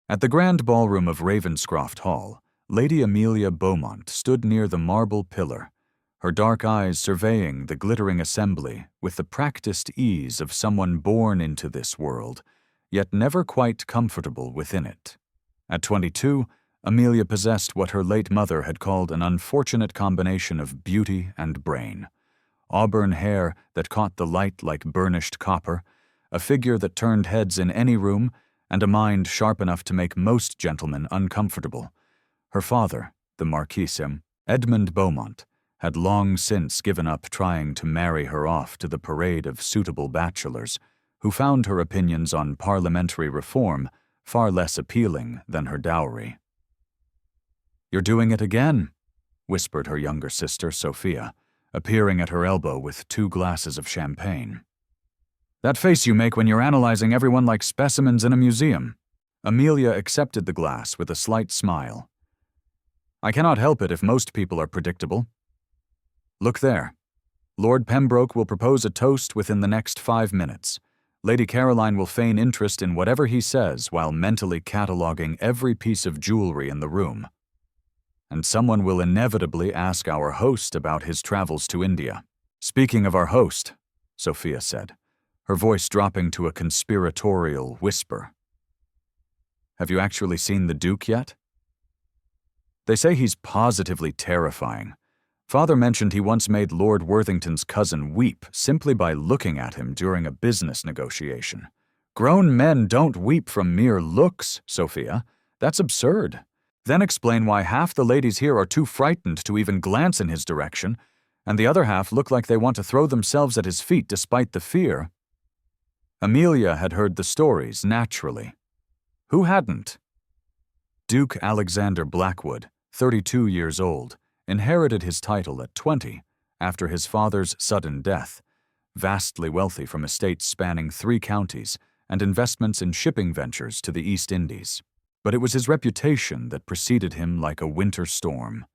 At the grand ballroom of Ravenscroft Hall, Lady Amelia Beaumont stood near the marble pillar, her dark eyes surveying the glittering assembly with the practiced ease of someone born into this world, yet never quite comfortable within it. At 22, Amelia possessed what her late mother had called an unfortunate combination of beauty and brain. Auburn hair that caught the light like burnished copper, a figure that turned heads in any room, and a mind sharp enough to make most gentlemen uncomfortable. Her father, the Marquis Edmund Beaumont, had long since given up trying to marry her off to the parade of suitable bachelors, who found her opinions on parliamentary reform far less appealing than her dowry. "You're doing it again," whispered her younger sister, Sophia, appearing at her elbow with 2 glasses of champagne. "That face you make when you're analyzing everyone like specimens in a museum." Amelia accepted the glass with a slight smile. "I cannot help it if most people are predictable. Look there. Lord Pembroke will propose a toast within the next 5 minutes. Lady Caroline will feign interest in whatever he says while mentally cataloguing every piece of jewelry in the room. And someone will inevitably ask our host about his travels to India." "Speaking of our host," Sophia said, her voice dropping to a conspiratorial whisper, "have you actually seen the Duke yet?" "They say he's positively terrifying. Father mentioned he once made Lord Worthington's cousin weep simply by looking at him during a business negotiation." "Grown men don't weep from mere looks, Sophia. That's absurd. Then explain why half the ladies here are too frightened to even glance in his direction, and the other half look like they want to throw themselves at his feet despite the fear." Amelia had heard the stories naturally. Who hadn't? Duke Alexander Blackwood, 32 years old, inherited his title at 20 after his father's sudden death, vastly wealthy from estates spanning 3 counties and investments in shipping ventures to the East Indies. But it was his reputation that preceded him like a winter storm.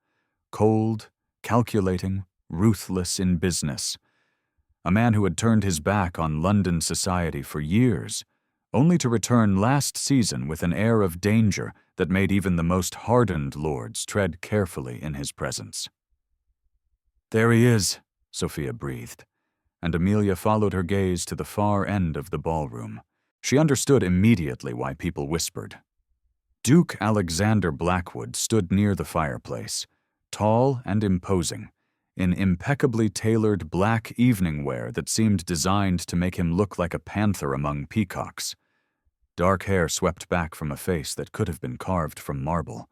Cold, calculating, ruthless in business. A man who had turned his back on London society for years, only to return last season with an air of danger that made even the most hardened lords tread carefully in his presence. "There he is," Sophia breathed, and Amelia followed her gaze to the far end of the ballroom. She understood immediately why people whispered. Duke Alexander Blackwood stood near the fireplace, tall and imposing, in impeccably tailored black evening wear that seemed designed to make him look like a panther among peacocks. Dark hair swept back from a face that could have been carved from marble,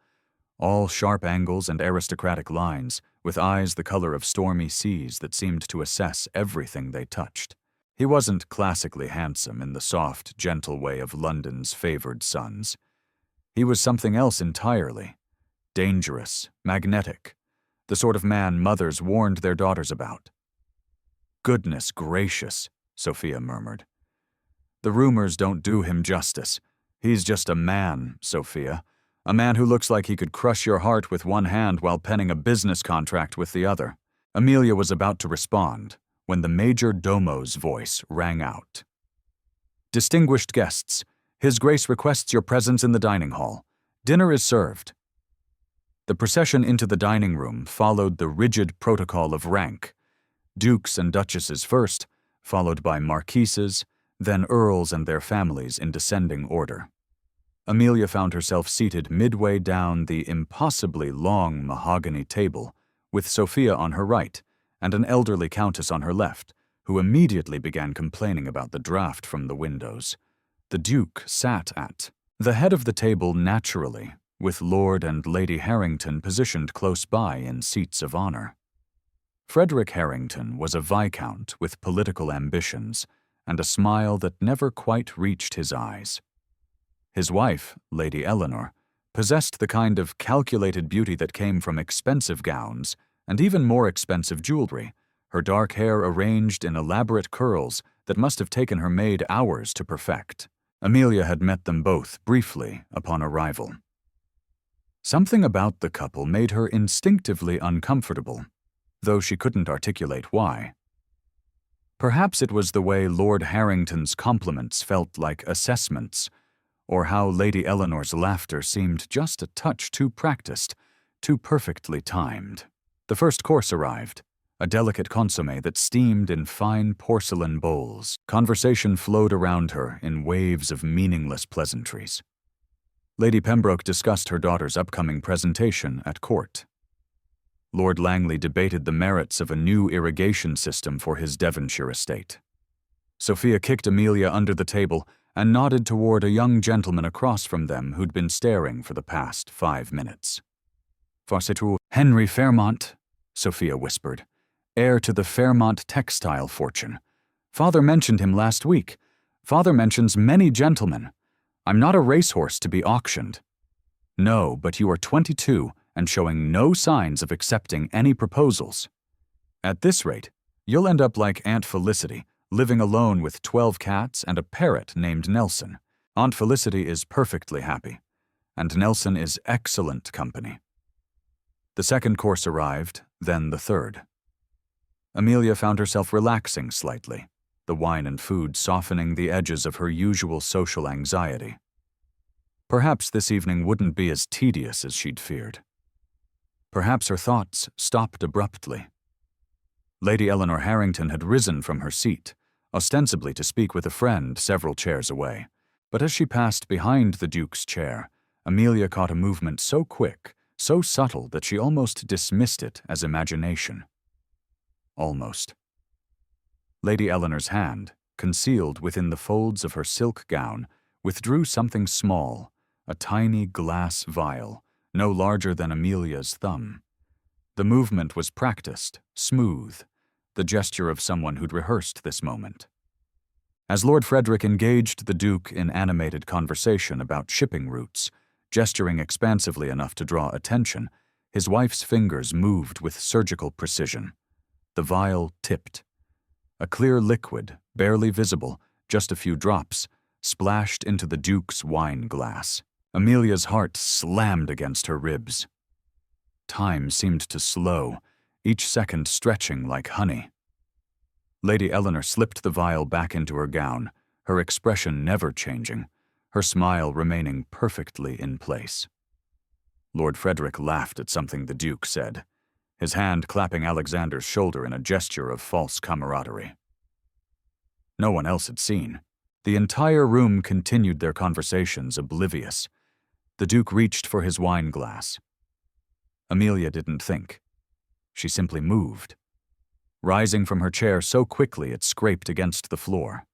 all sharp angles and aristocratic lines, with eyes the color of stormy seas that seemed to assess everything they touched. He wasn't classically handsome in the soft, gentle way of London's favored sons. He was something else entirely. Dangerous, magnetic, the sort of man mothers warned their daughters about. "Goodness gracious," Sophia murmured. "The rumors don't do him justice. He's just a man, Sophia. A man who looks like he could crush your heart with one hand while penning a business contract with the other." Amelia was about to respond when the major domo's voice rang out. "Distinguished guests, His Grace requests your presence in the dining hall. Dinner is served." The procession into the dining room followed the rigid protocol of rank. Dukes and duchesses first, followed by marquises, then earls and their families in descending order. Amelia found herself seated midway down the impossibly long mahogany table, with Sophia on her right and an elderly countess on her left, who immediately began complaining about the draught from the windows. The Duke sat at the head of the table naturally, with Lord and Lady Harrington positioned close by in seats of honor. Frederick Harrington was a viscount with political ambitions and a smile that never quite reached his eyes. His wife, Lady Eleanor, possessed the kind of calculated beauty that came from expensive gowns and even more expensive jewelry, her dark hair arranged in elaborate curls that must have taken her maid hours to perfect. Amelia had met them both briefly upon arrival. Something about the couple made her instinctively uncomfortable, though she couldn't articulate why. Perhaps it was the way Lord Harrington's compliments felt like assessments, or how Lady Eleanor's laughter seemed just a touch too practiced, too perfectly timed. The first course arrived, a delicate consommé that steamed in fine porcelain bowls. Conversation flowed around her in waves of meaningless pleasantries. Lady Pembroke discussed her daughter's upcoming presentation at court. Lord Langley debated the merits of a new irrigation system for his Devonshire estate. Sophia kicked Amelia under the table and nodded toward a young gentleman across from them who'd been staring for the past 5 minutes. "Farcitu Henry Fairmont," Sophia whispered, "heir to the Fairmont textile fortune. Father mentioned him last week. Father mentions many gentlemen. I'm not a racehorse to be auctioned." "No, but you are 22 and showing no signs of accepting any proposals. At this rate, you'll end up like Aunt Felicity, living alone with 12 cats and a parrot named Nelson. Aunt Felicity is perfectly happy, and Nelson is excellent company." The second course arrived, then the third. Amelia found herself relaxing slightly, the wine and food softening the edges of her usual social anxiety. Perhaps this evening wouldn't be as tedious as she'd feared. Perhaps her thoughts stopped abruptly. Lady Eleanor Harrington had risen from her seat, ostensibly to speak with a friend several chairs away, but as she passed behind the Duke's chair, Amelia caught a movement so quick, so subtle that she almost dismissed it as imagination. Almost. Lady Eleanor's hand, concealed within the folds of her silk gown, withdrew something small, a tiny glass vial, no larger than Amelia's thumb. The movement was practiced, smooth, the gesture of someone who'd rehearsed this moment. As Lord Frederick engaged the Duke in animated conversation about shipping routes, gesturing expansively enough to draw attention, his wife's fingers moved with surgical precision. The vial tipped. A clear liquid, barely visible, just a few drops, splashed into the Duke's wine glass. Amelia's heart slammed against her ribs. Time seemed to slow, each second stretching like honey. Lady Eleanor slipped the vial back into her gown, her expression never changing, her smile remaining perfectly in place. Lord Frederick laughed at something the Duke said, his hand clapping Alexander's shoulder in a gesture of false camaraderie. No one else had seen. The entire room continued their conversations oblivious. The Duke reached for his wine glass. Amelia didn't think. She simply moved, rising from her chair so quickly it scraped against the floor.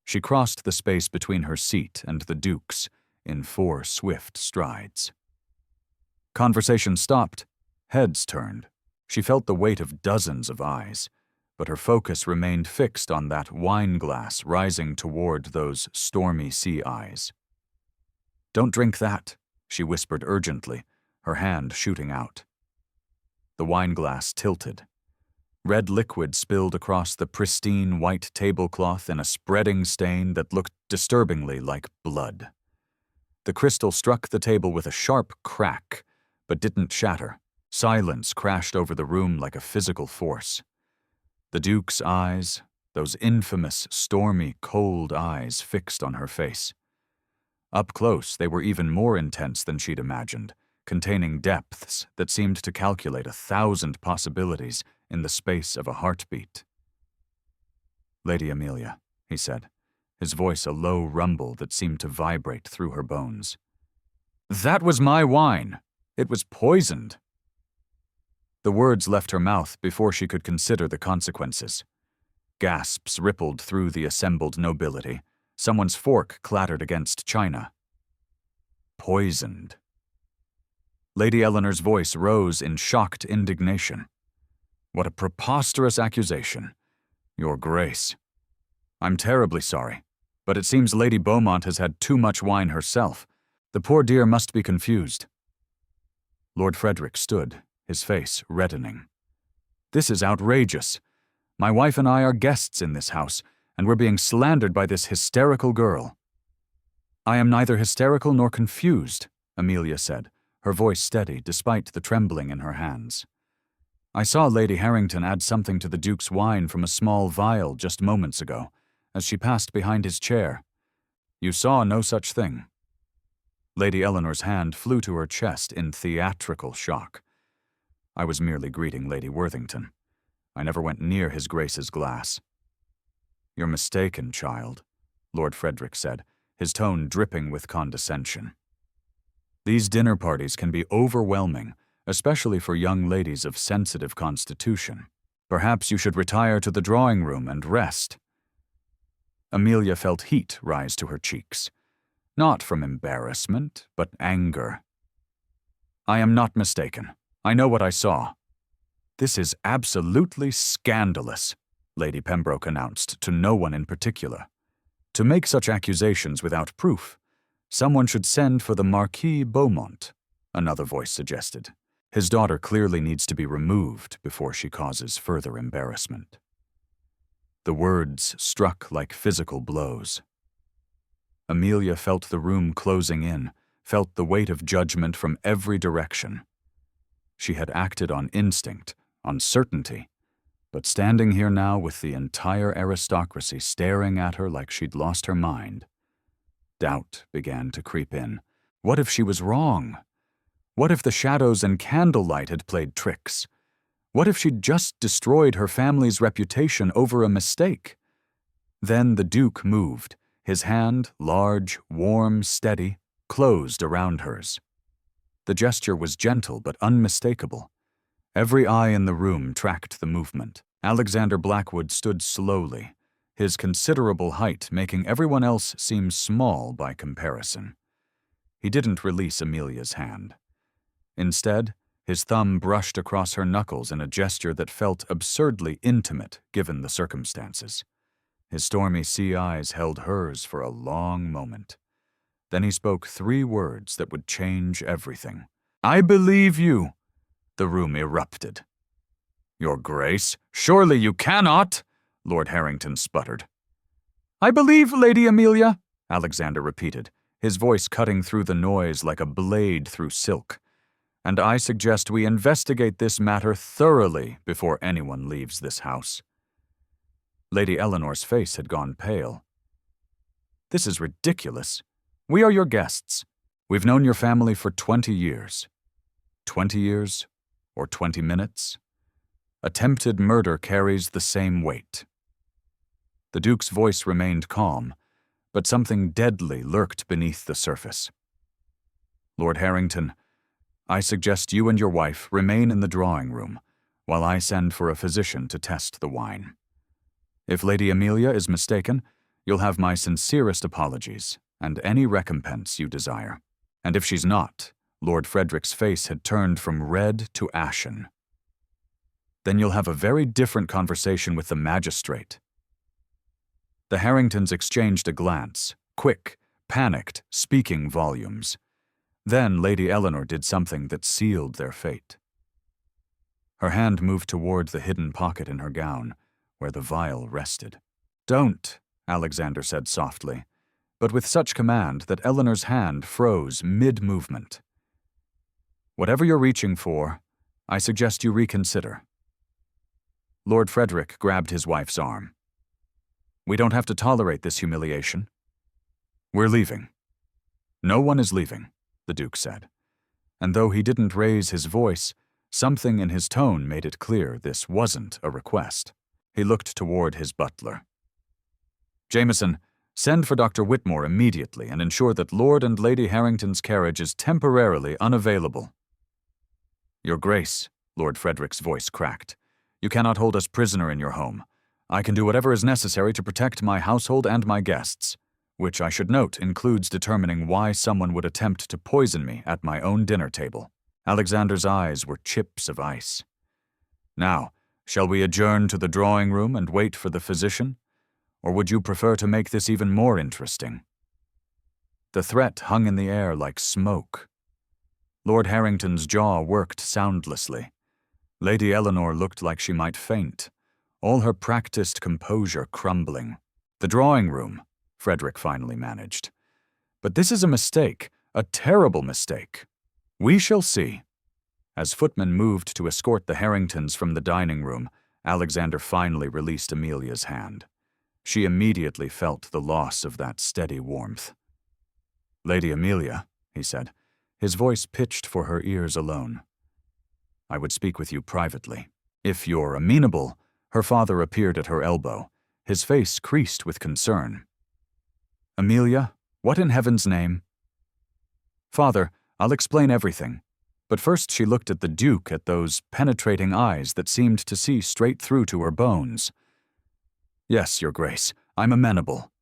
She crossed the space between her seat and the Duke's in 4 swift strides. Conversation stopped. Heads turned. She felt the weight of dozens of eyes, but her focus remained fixed on that wine glass rising toward those stormy sea eyes. "Don't drink that," she whispered urgently, her hand shooting out. The wine glass tilted. Red liquid spilled across the pristine white tablecloth in a spreading stain that looked disturbingly like blood. The crystal struck the table with a sharp crack, but didn't shatter. Silence crashed over the room like a physical force. The Duke's eyes, those infamous, stormy, cold eyes fixed on her face. Up close, they were even more intense than she'd imagined, containing depths that seemed to calculate 1,000 possibilities in the space of a heartbeat. "Lady Amelia," he said, his voice a low rumble that seemed to vibrate through her bones. "That was my wine. It was poisoned." The words left her mouth before she could consider the consequences. Gasps rippled through the assembled nobility. Someone's fork clattered against china. Poisoned. Lady Eleanor's voice rose in shocked indignation. "What a preposterous accusation. Your Grace. I'm terribly sorry, but it seems Lady Beaumont has had too much wine herself. The poor dear must be confused." Lord Frederick stood, his face reddening. "This is outrageous. My wife and I are guests in this house, and we're being slandered by this hysterical girl." "I am neither hysterical nor confused," Amelia said, her voice steady despite the trembling in her hands. "I saw Lady Harrington add something to the Duke's wine from a small vial just moments ago, as she passed behind his chair. You saw no such thing. Lady Eleanor's hand flew to her chest in theatrical shock. I was merely greeting Lady Worthington. I never went near His Grace's glass. You're mistaken, child, Lord Frederick said, his tone dripping with condescension. These dinner parties can be overwhelming, especially for young ladies of sensitive constitution. Perhaps you should retire to the drawing room and rest. Amelia felt heat rise to her cheeks, not from embarrassment, but anger. I am not mistaken. I know what I saw. This is absolutely scandalous, Lady Pembroke announced to no one in particular. To make such accusations without proof, someone should send for the Marquis Beaumont, another voice suggested. His daughter clearly needs to be removed before she causes further embarrassment. The words struck like physical blows. Amelia felt the room closing in, felt the weight of judgment from every direction. She had acted on instinct, on certainty, but standing here now with the entire aristocracy staring at her like she'd lost her mind, doubt began to creep in. What if she was wrong? What if the shadows and candlelight had played tricks? What if she'd just destroyed her family's reputation over a mistake? Then the Duke moved, his hand, large, warm, steady, closed around hers. The gesture was gentle but unmistakable. Every eye in the room tracked the movement. Alexander Blackwood stood slowly, his considerable height making everyone else seem small by comparison. He didn't release Amelia's hand. Instead, his thumb brushed across her knuckles in a gesture that felt absurdly intimate given the circumstances. His stormy sea eyes held hers for a long moment. Then he spoke 3 words that would change everything. "I believe you!" The room erupted. "Your Grace, surely you cannot!" Lord Harrington sputtered. "I believe, Lady Amelia," Alexander repeated, his voice cutting through the noise like a blade through silk. "And I suggest we investigate this matter thoroughly before anyone leaves this house." Lady Eleanor's face had gone pale. "This is ridiculous. We are your guests. We've known your family for 20 years. 20 years? Or 20 minutes? Attempted murder carries the same weight." The Duke's voice remained calm, but something deadly lurked beneath the surface. "Lord Harrington, I suggest you and your wife remain in the drawing room while I send for a physician to test the wine. If Lady Amelia is mistaken, you'll have my sincerest apologies and any recompense you desire. And if she's not," Lord Frederick's face had turned from red to ashen, "then you'll have a very different conversation with the magistrate." The Harringtons exchanged a glance, quick, panicked, speaking volumes. Then Lady Eleanor did something that sealed their fate. Her hand moved toward the hidden pocket in her gown, where the vial rested. "Don't," Alexander said softly, but with such command that Eleanor's hand froze mid-movement. "Whatever you're reaching for, I suggest you reconsider." Lord Frederick grabbed his wife's arm. "We don't have to tolerate this humiliation. We're leaving." "No one is leaving," the Duke said. And though he didn't raise his voice, something in his tone made it clear this wasn't a request. He looked toward his butler. "Jameson, send for Dr. Whitmore immediately and ensure that Lord and Lady Harrington's carriage is temporarily unavailable." "Your Grace," Lord Frederick's voice cracked, "you cannot hold us prisoner in your home. I can do whatever is necessary to protect my household and my guests, which I should note includes determining why someone would attempt to poison me at my own dinner table." Alexander's eyes were chips of ice. "Now, shall we adjourn to the drawing room and wait for the physician? Or would you prefer to make this even more interesting?" The threat hung in the air like smoke. Lord Harrington's jaw worked soundlessly. Lady Eleanor looked like she might faint, all her practiced composure crumbling. "The drawing room," Frederick finally managed. "But this is a mistake, a terrible mistake. We shall see." As footmen moved to escort the Harringtons from the dining room, Alexander finally released Amelia's hand. She immediately felt the loss of that steady warmth. "Lady Amelia," he said, his voice pitched for her ears alone. "I would speak with you privately. If you're amenable." Her father appeared at her elbow, his face creased with concern. "Amelia, what in heaven's name?" "Father, I'll explain everything." But first she looked at the Duke, at those penetrating eyes that seemed to see straight through to her bones. "Yes, Your Grace, I'm amenable."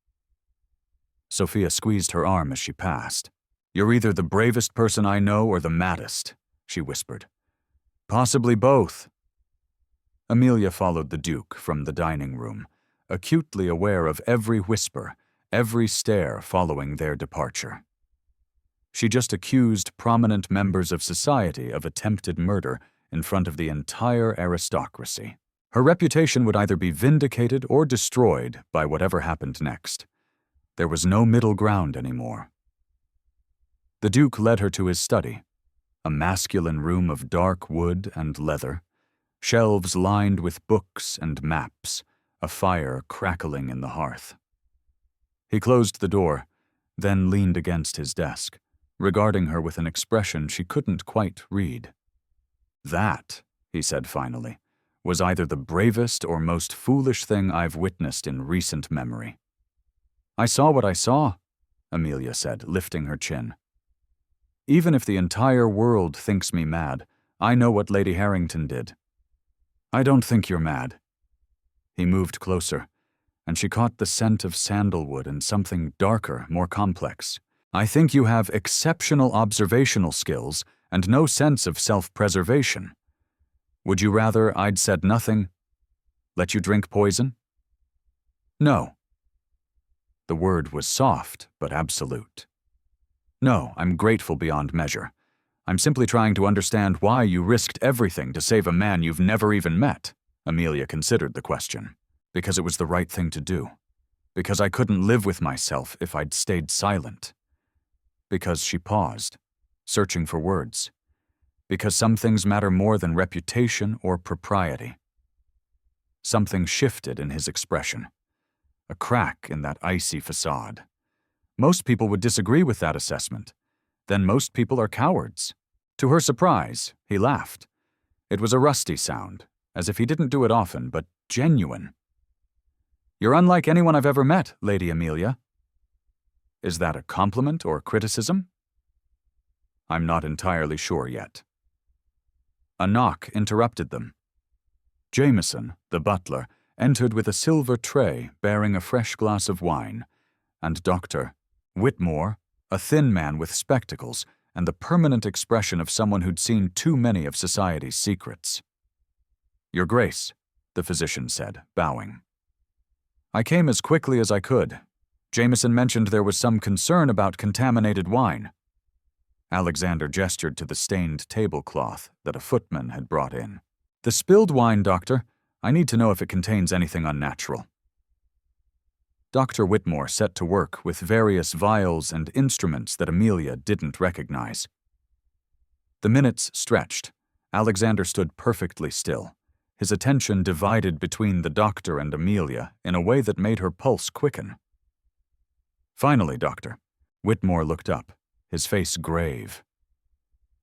Sophia squeezed her arm as she passed. "You're either the bravest person I know or the maddest," she whispered. "Possibly both." Amelia followed the Duke from the dining room, acutely aware of every whisper, every stare following their departure. She just accused prominent members of society of attempted murder in front of the entire aristocracy. Her reputation would either be vindicated or destroyed by whatever happened next. There was no middle ground anymore. The Duke led her to his study, a masculine room of dark wood and leather, shelves lined with books and maps, a fire crackling in the hearth. He closed the door, then leaned against his desk, regarding her with an expression she couldn't quite read. "That," he said finally, "was either the bravest or most foolish thing I've witnessed in recent memory." "I saw what I saw," Amelia said, lifting her chin. "Even if the entire world thinks me mad, I know what Lady Harrington did." "I don't think you're mad." He moved closer, and she caught the scent of sandalwood and something darker, more complex. "I think you have exceptional observational skills and no sense of self-preservation. Would you rather I'd said nothing? Let you drink poison?" "No." The word was soft but absolute. "No, I'm grateful beyond measure. I'm simply trying to understand why you risked everything to save a man you've never even met." Amelia considered the question. "Because it was the right thing to do. Because I couldn't live with myself if I'd stayed silent. Because," she paused, searching for words. "Because some things matter more than reputation or propriety." Something shifted in his expression. A crack in that icy facade. Most people would disagree with that assessment. Then most people are cowards. To her surprise, he laughed. It was a rusty sound, as if he didn't do it often, but genuine. "You're unlike anyone I've ever met, Lady Amelia." "Is that a compliment or criticism?" "I'm not entirely sure yet." A knock interrupted them. Jameson, the butler, entered with a silver tray bearing a fresh glass of wine, and Dr. Whitmore, a thin man with spectacles and the permanent expression of someone who'd seen too many of society's secrets. "Your Grace," the physician said, bowing. "I came as quickly as I could. Jameson mentioned there was some concern about contaminated wine." Alexander gestured to the stained tablecloth that a footman had brought in. "The spilled wine, Doctor. I need to know if it contains anything unnatural." Dr. Whitmore set to work with various vials and instruments that Amelia didn't recognize. The minutes stretched. Alexander stood perfectly still, his attention divided between the doctor and Amelia in a way that made her pulse quicken. "Finally, Doctor." Whitmore looked up, his face grave.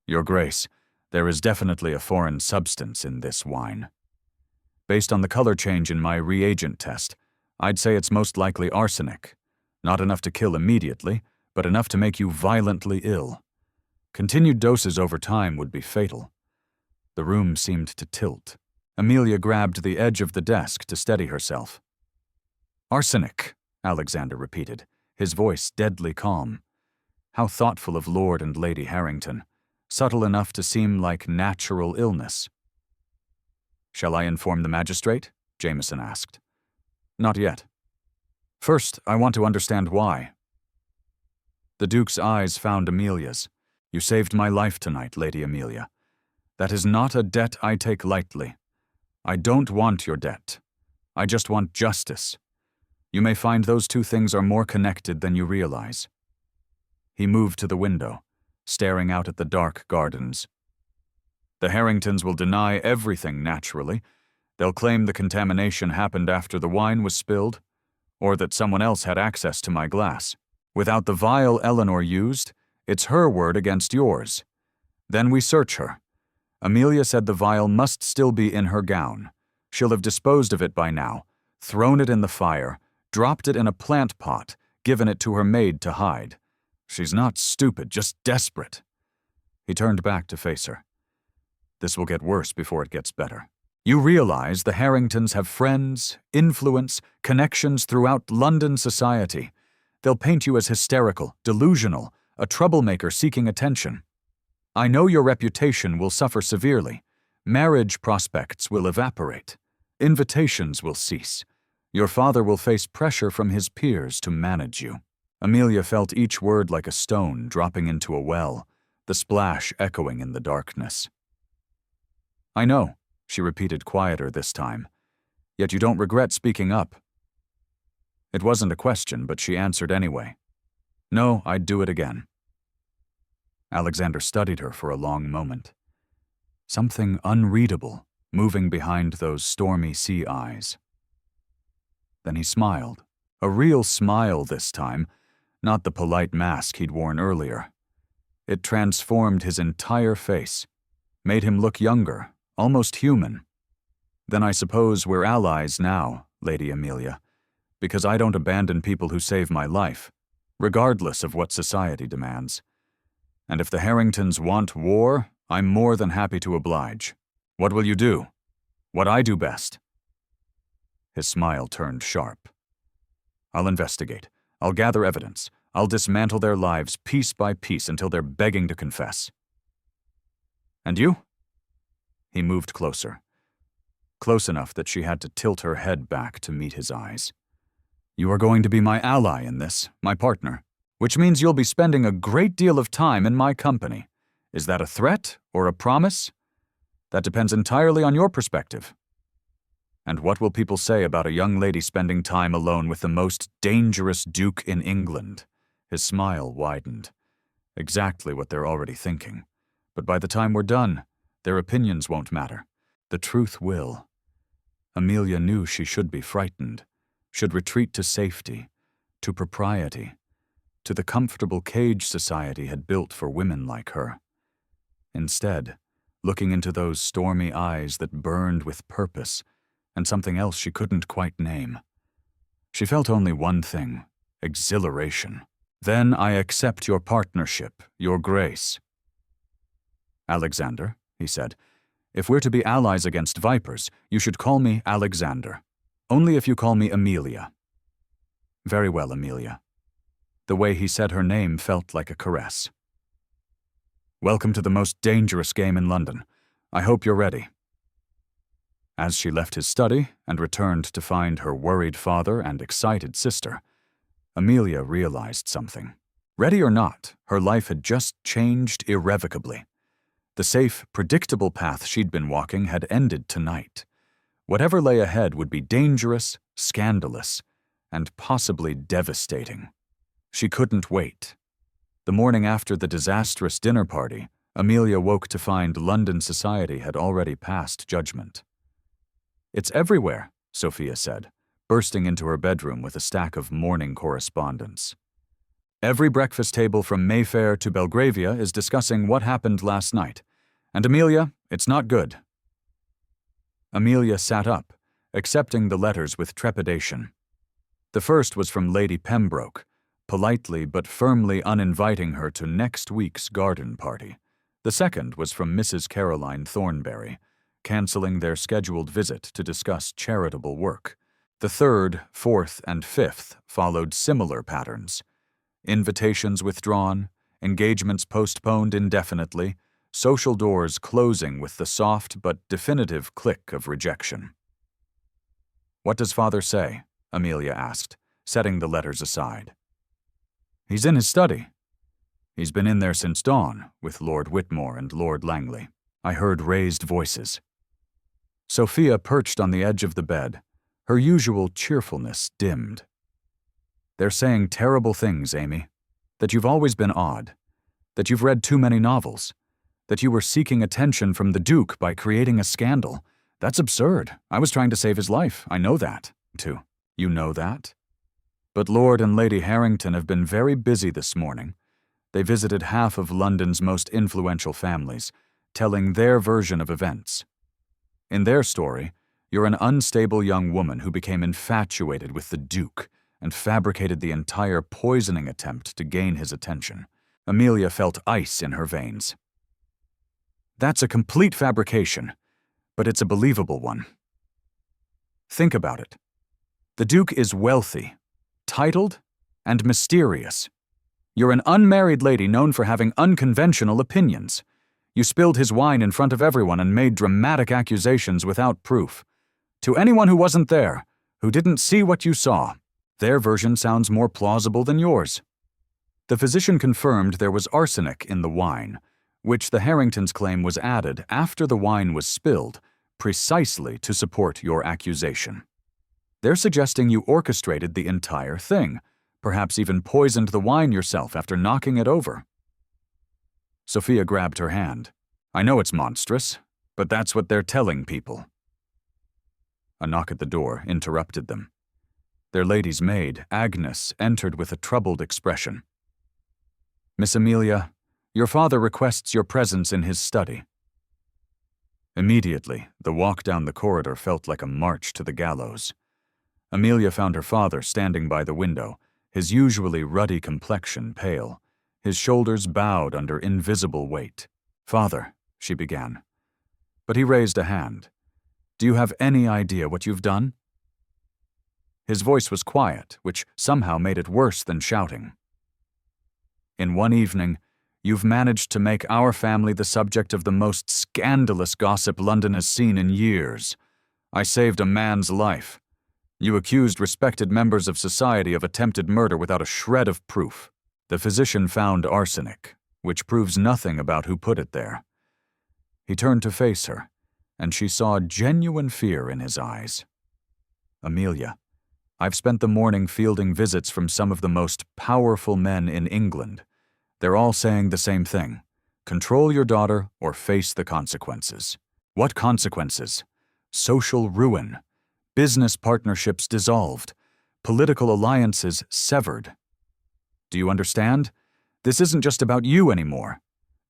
"Your Grace, there is definitely a foreign substance in this wine. Based on the color change in my reagent test, I'd say it's most likely arsenic. Not enough to kill immediately, but enough to make you violently ill. Continued doses over time would be fatal." The room seemed to tilt. Amelia grabbed the edge of the desk to steady herself. "Arsenic," Alexander repeated, his voice deadly calm. How thoughtful of Lord and Lady Harrington, subtle enough to seem like natural illness. "Shall I inform the magistrate?" Jameson asked. "Not yet. First, I want to understand why." The Duke's eyes found Amelia's. "You saved my life tonight, Lady Amelia. That is not a debt I take lightly. I don't want your debt. I just want justice. You may find those two things are more connected than you realize." He moved to the window, staring out at the dark gardens. "The Harringtons will deny everything naturally. They'll claim the contamination happened after the wine was spilled, or that someone else had access to my glass. Without the vial Eleanor used, it's her word against yours. Then we search her. Amelia said the vial must still be in her gown. She'll have disposed of it by now, thrown it in the fire, dropped it in a plant pot, given it to her maid to hide. She's not stupid, just desperate. He turned back to face her. This will get worse before it gets better. You realize the Harringtons have friends, influence, connections throughout London society. They'll paint you as hysterical, delusional, a troublemaker seeking attention. I know your reputation will suffer severely. Marriage prospects will evaporate. Invitations will cease. Your father will face pressure from his peers to manage you. Amelia felt each word like a stone dropping into a well, the splash echoing in the darkness. I know, she repeated quieter this time. Yet you don't regret speaking up. It wasn't a question, but she answered anyway. No, I'd do it again. Alexander studied her for a long moment. Something unreadable moving behind those stormy sea eyes. Then he smiled, a real smile this time, not the polite mask he'd worn earlier. It transformed his entire face, made him look younger, almost human. Then I suppose we're allies now, Lady Amelia, because I don't abandon people who save my life, regardless of what society demands. And if the Harringtons want war, I'm more than happy to oblige. What will you do? What I do best. His smile turned sharp. I'll investigate. I'll gather evidence. I'll dismantle their lives piece by piece until they're begging to confess. And you? He moved closer. Close enough that she had to tilt her head back to meet his eyes. You are going to be my ally in this, my partner, which means you'll be spending a great deal of time in my company. Is that a threat or a promise? That depends entirely on your perspective. And what will people say about a young lady spending time alone with the most dangerous duke in England? His smile widened. Exactly what they're already thinking. But by the time we're done, their opinions won't matter. The truth will. Amelia knew she should be frightened, should retreat to safety, to propriety, to the comfortable cage society had built for women like her. Instead, looking into those stormy eyes that burned with purpose and something else she couldn't quite name, she felt only one thing: exhilaration. Then I accept your partnership, your grace. Alexander, he said, if we're to be allies against vipers, you should call me Alexander. Only if you call me Amelia. Very well, Amelia. The way he said her name felt like a caress. Welcome to the most dangerous game in London. I hope you're ready. As she left his study and returned to find her worried father and excited sister, Amelia realized something. Ready or not, her life had just changed irrevocably. The safe, predictable path she'd been walking had ended tonight. Whatever lay ahead would be dangerous, scandalous, and possibly devastating. She couldn't wait. The morning after the disastrous dinner party, Amelia woke to find London society had already passed judgment. It's everywhere, Sophia said, bursting into her bedroom with a stack of morning correspondence. Every breakfast table from Mayfair to Belgravia is discussing what happened last night. And Amelia, it's not good. Amelia sat up, accepting the letters with trepidation. The first was from Lady Pembroke, politely but firmly uninviting her to next week's garden party. The second was from Mrs. Caroline Thornberry, canceling their scheduled visit to discuss charitable work. The third, fourth, and fifth followed similar patterns. Invitations withdrawn, engagements postponed indefinitely, social doors closing with the soft but definitive click of rejection. What does father say? Amelia asked, setting the letters aside. He's in his study. He's been in there since dawn, with Lord Whitmore and Lord Langley. I heard raised voices. Sophia perched on the edge of the bed, her usual cheerfulness dimmed. They're saying terrible things, Amy. That you've always been odd. That you've read too many novels. That you were seeking attention from the Duke by creating a scandal. That's absurd. I was trying to save his life. I know that, too. You know that? But Lord and Lady Harrington have been very busy this morning. They visited half of London's most influential families, telling their version of events. In their story, you're an unstable young woman who became infatuated with the Duke and fabricated the entire poisoning attempt to gain his attention. Amelia felt ice in her veins. That's a complete fabrication, but it's a believable one. Think about it. The Duke is wealthy, titled, and mysterious. You're an unmarried lady known for having unconventional opinions. You spilled his wine in front of everyone and made dramatic accusations without proof. To anyone who wasn't there, who didn't see what you saw, their version sounds more plausible than yours. The physician confirmed there was arsenic in the wine, which the Harringtons claim was added after the wine was spilled, precisely to support your accusation. They're suggesting you orchestrated the entire thing, perhaps even poisoned the wine yourself after knocking it over. Sophia grabbed her hand. I know it's monstrous, but that's what they're telling people. A knock at the door interrupted them. Their lady's maid, Agnes, entered with a troubled expression. Miss Amelia, your father requests your presence in his study. Immediately, the walk down the corridor felt like a march to the gallows. Amelia found her father standing by the window, his usually ruddy complexion pale, his shoulders bowed under invisible weight. Father, she began. But he raised a hand. Do you have any idea what you've done? His voice was quiet, which somehow made it worse than shouting. In one evening, you've managed to make our family the subject of the most scandalous gossip London has seen in years. I saved a man's life. You accused respected members of society of attempted murder without a shred of proof. The physician found arsenic, which proves nothing about who put it there. He turned to face her, and she saw genuine fear in his eyes. Amelia, I've spent the morning fielding visits from some of the most powerful men in England. They're all saying the same thing. Control your daughter or face the consequences. What consequences? Social ruin. Business partnerships dissolved. Political alliances severed. Do you understand? This isn't just about you anymore.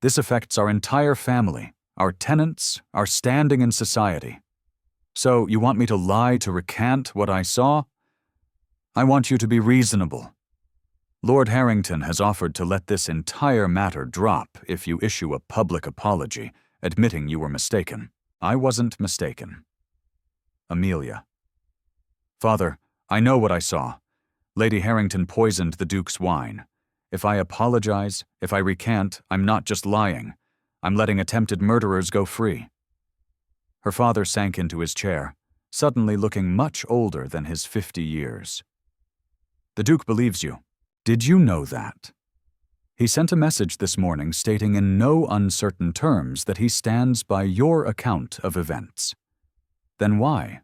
This affects our entire family, our tenants, our standing in society. So you want me to lie to recant what I saw? I want you to be reasonable. Lord Harrington has offered to let this entire matter drop if you issue a public apology, admitting you were mistaken. I wasn't mistaken. Amelia. Father, I know what I saw. Lady Harrington poisoned the Duke's wine. If I apologize, if I recant, I'm not just lying. I'm letting attempted murderers go free. Her father sank into his chair, suddenly looking much older than his 50 years. The Duke believes you. Did you know that? He sent a message this morning stating in no uncertain terms that he stands by your account of events. Then why?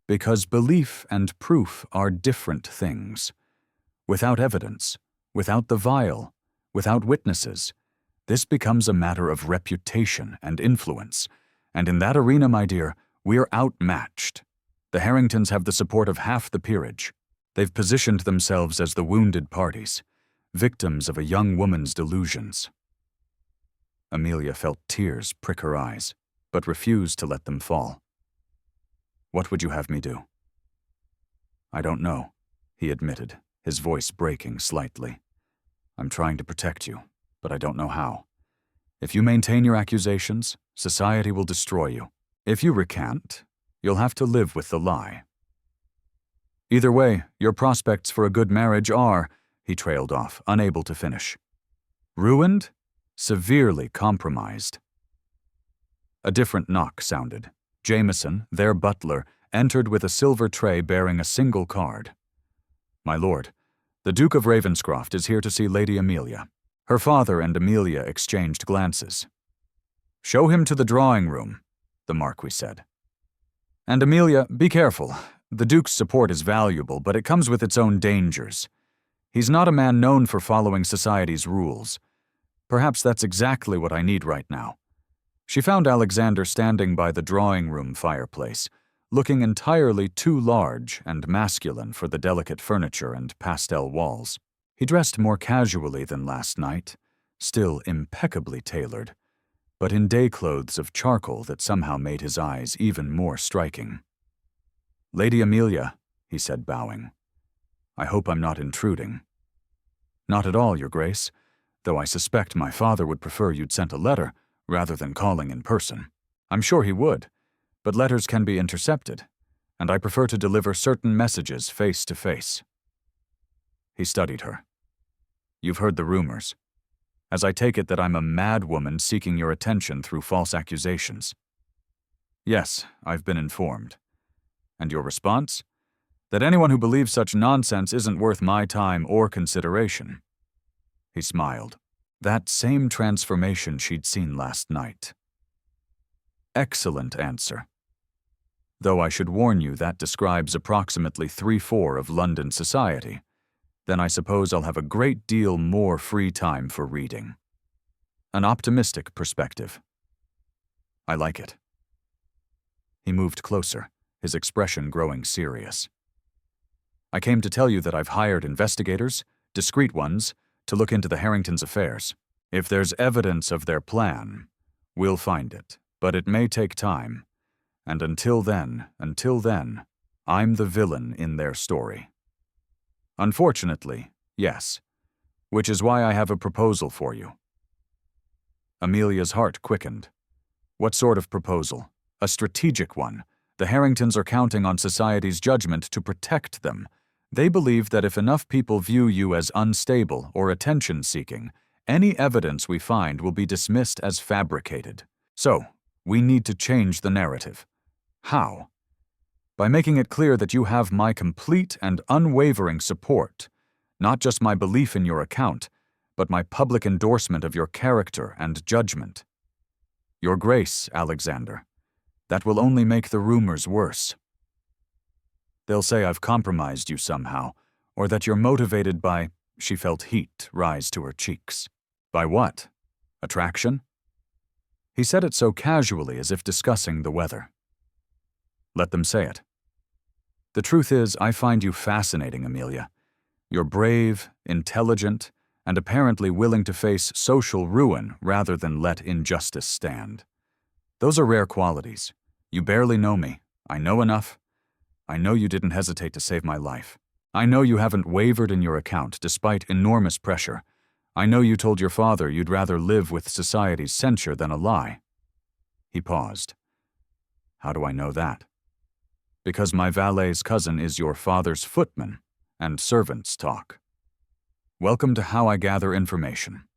Because belief and proof are different things. Without evidence, without the vial, without witnesses, this becomes a matter of reputation and influence, and in that arena, my dear, we're outmatched. The Harringtons have the support of half the peerage. They've positioned themselves as the wounded parties, victims of a young woman's delusions. Amelia felt tears prick her eyes, but refused to let them fall. What would you have me do? I don't know, he admitted, his voice breaking slightly. I'm trying to protect you, but I don't know how. If you maintain your accusations, society will destroy you. If you recant, you'll have to live with the lie. Either way, your prospects for a good marriage are, he trailed off, unable to finish. Ruined? Severely compromised. A different knock sounded. Jameson, their butler, entered with a silver tray bearing a single card. My lord, the Duke of Ravenscroft is here to see Lady Amelia. Her father and Amelia exchanged glances. Show him to the drawing room, the Marquis said. And Amelia, be careful. The Duke's support is valuable, but it comes with its own dangers. He's not a man known for following society's rules. Perhaps that's exactly what I need right now. She found Alexander standing by the drawing room fireplace, looking entirely too large and masculine for the delicate furniture and pastel walls. He dressed more casually than last night, still impeccably tailored, but in day clothes of charcoal that somehow made his eyes even more striking. "Lady Amelia," he said, bowing. "I hope I'm not intruding." "Not at all, Your Grace, though I suspect my father would prefer you'd sent a letter rather than calling in person. I'm sure he would, but letters can be intercepted, and I prefer to deliver certain messages face to face." He studied her. "You've heard the rumors. As I take it that I'm a mad woman seeking your attention through false accusations." "Yes, I've been informed." "And your response?" "That anyone who believes such nonsense isn't worth my time or consideration." He smiled. That same transformation she'd seen last night. "Excellent answer. Though I should warn you that describes approximately 3/4 of London society. Then I suppose I'll have a great deal more free time for reading." An optimistic perspective. "I like it." He moved closer, his expression growing serious. "I came to tell you that I've hired investigators, discreet ones, to look into the Harringtons' affairs. If there's evidence of their plan, we'll find it, but it may take time. And until then, I'm the villain in their story." "Unfortunately, yes. Which is why I have a proposal for you." Amelia's heart quickened. "What sort of proposal?" "A strategic one. The Harringtons are counting on society's judgment to protect them. They believe that if enough people view you as unstable or attention-seeking, any evidence we find will be dismissed as fabricated. So, we need to change the narrative." "How?" "By making it clear that you have my complete and unwavering support, not just my belief in your account, but my public endorsement of your character and judgment." "Your Grace, Alexander, that will only make the rumors worse. They'll say I've compromised you somehow, or that you're motivated by—" She felt heat rise to her cheeks. "By what? Attraction?" He said it so casually as if discussing the weather. "Let them say it. The truth is, I find you fascinating, Amelia. You're brave, intelligent, and apparently willing to face social ruin rather than let injustice stand. Those are rare qualities. You barely know me. I know enough. I know you didn't hesitate to save my life. I know you haven't wavered in your account despite enormous pressure. I know you told your father you'd rather live with society's censure than a lie." He paused. "How do I know that?" "Because my valet's cousin is your father's footman, and servants talk. Welcome to how I gather information."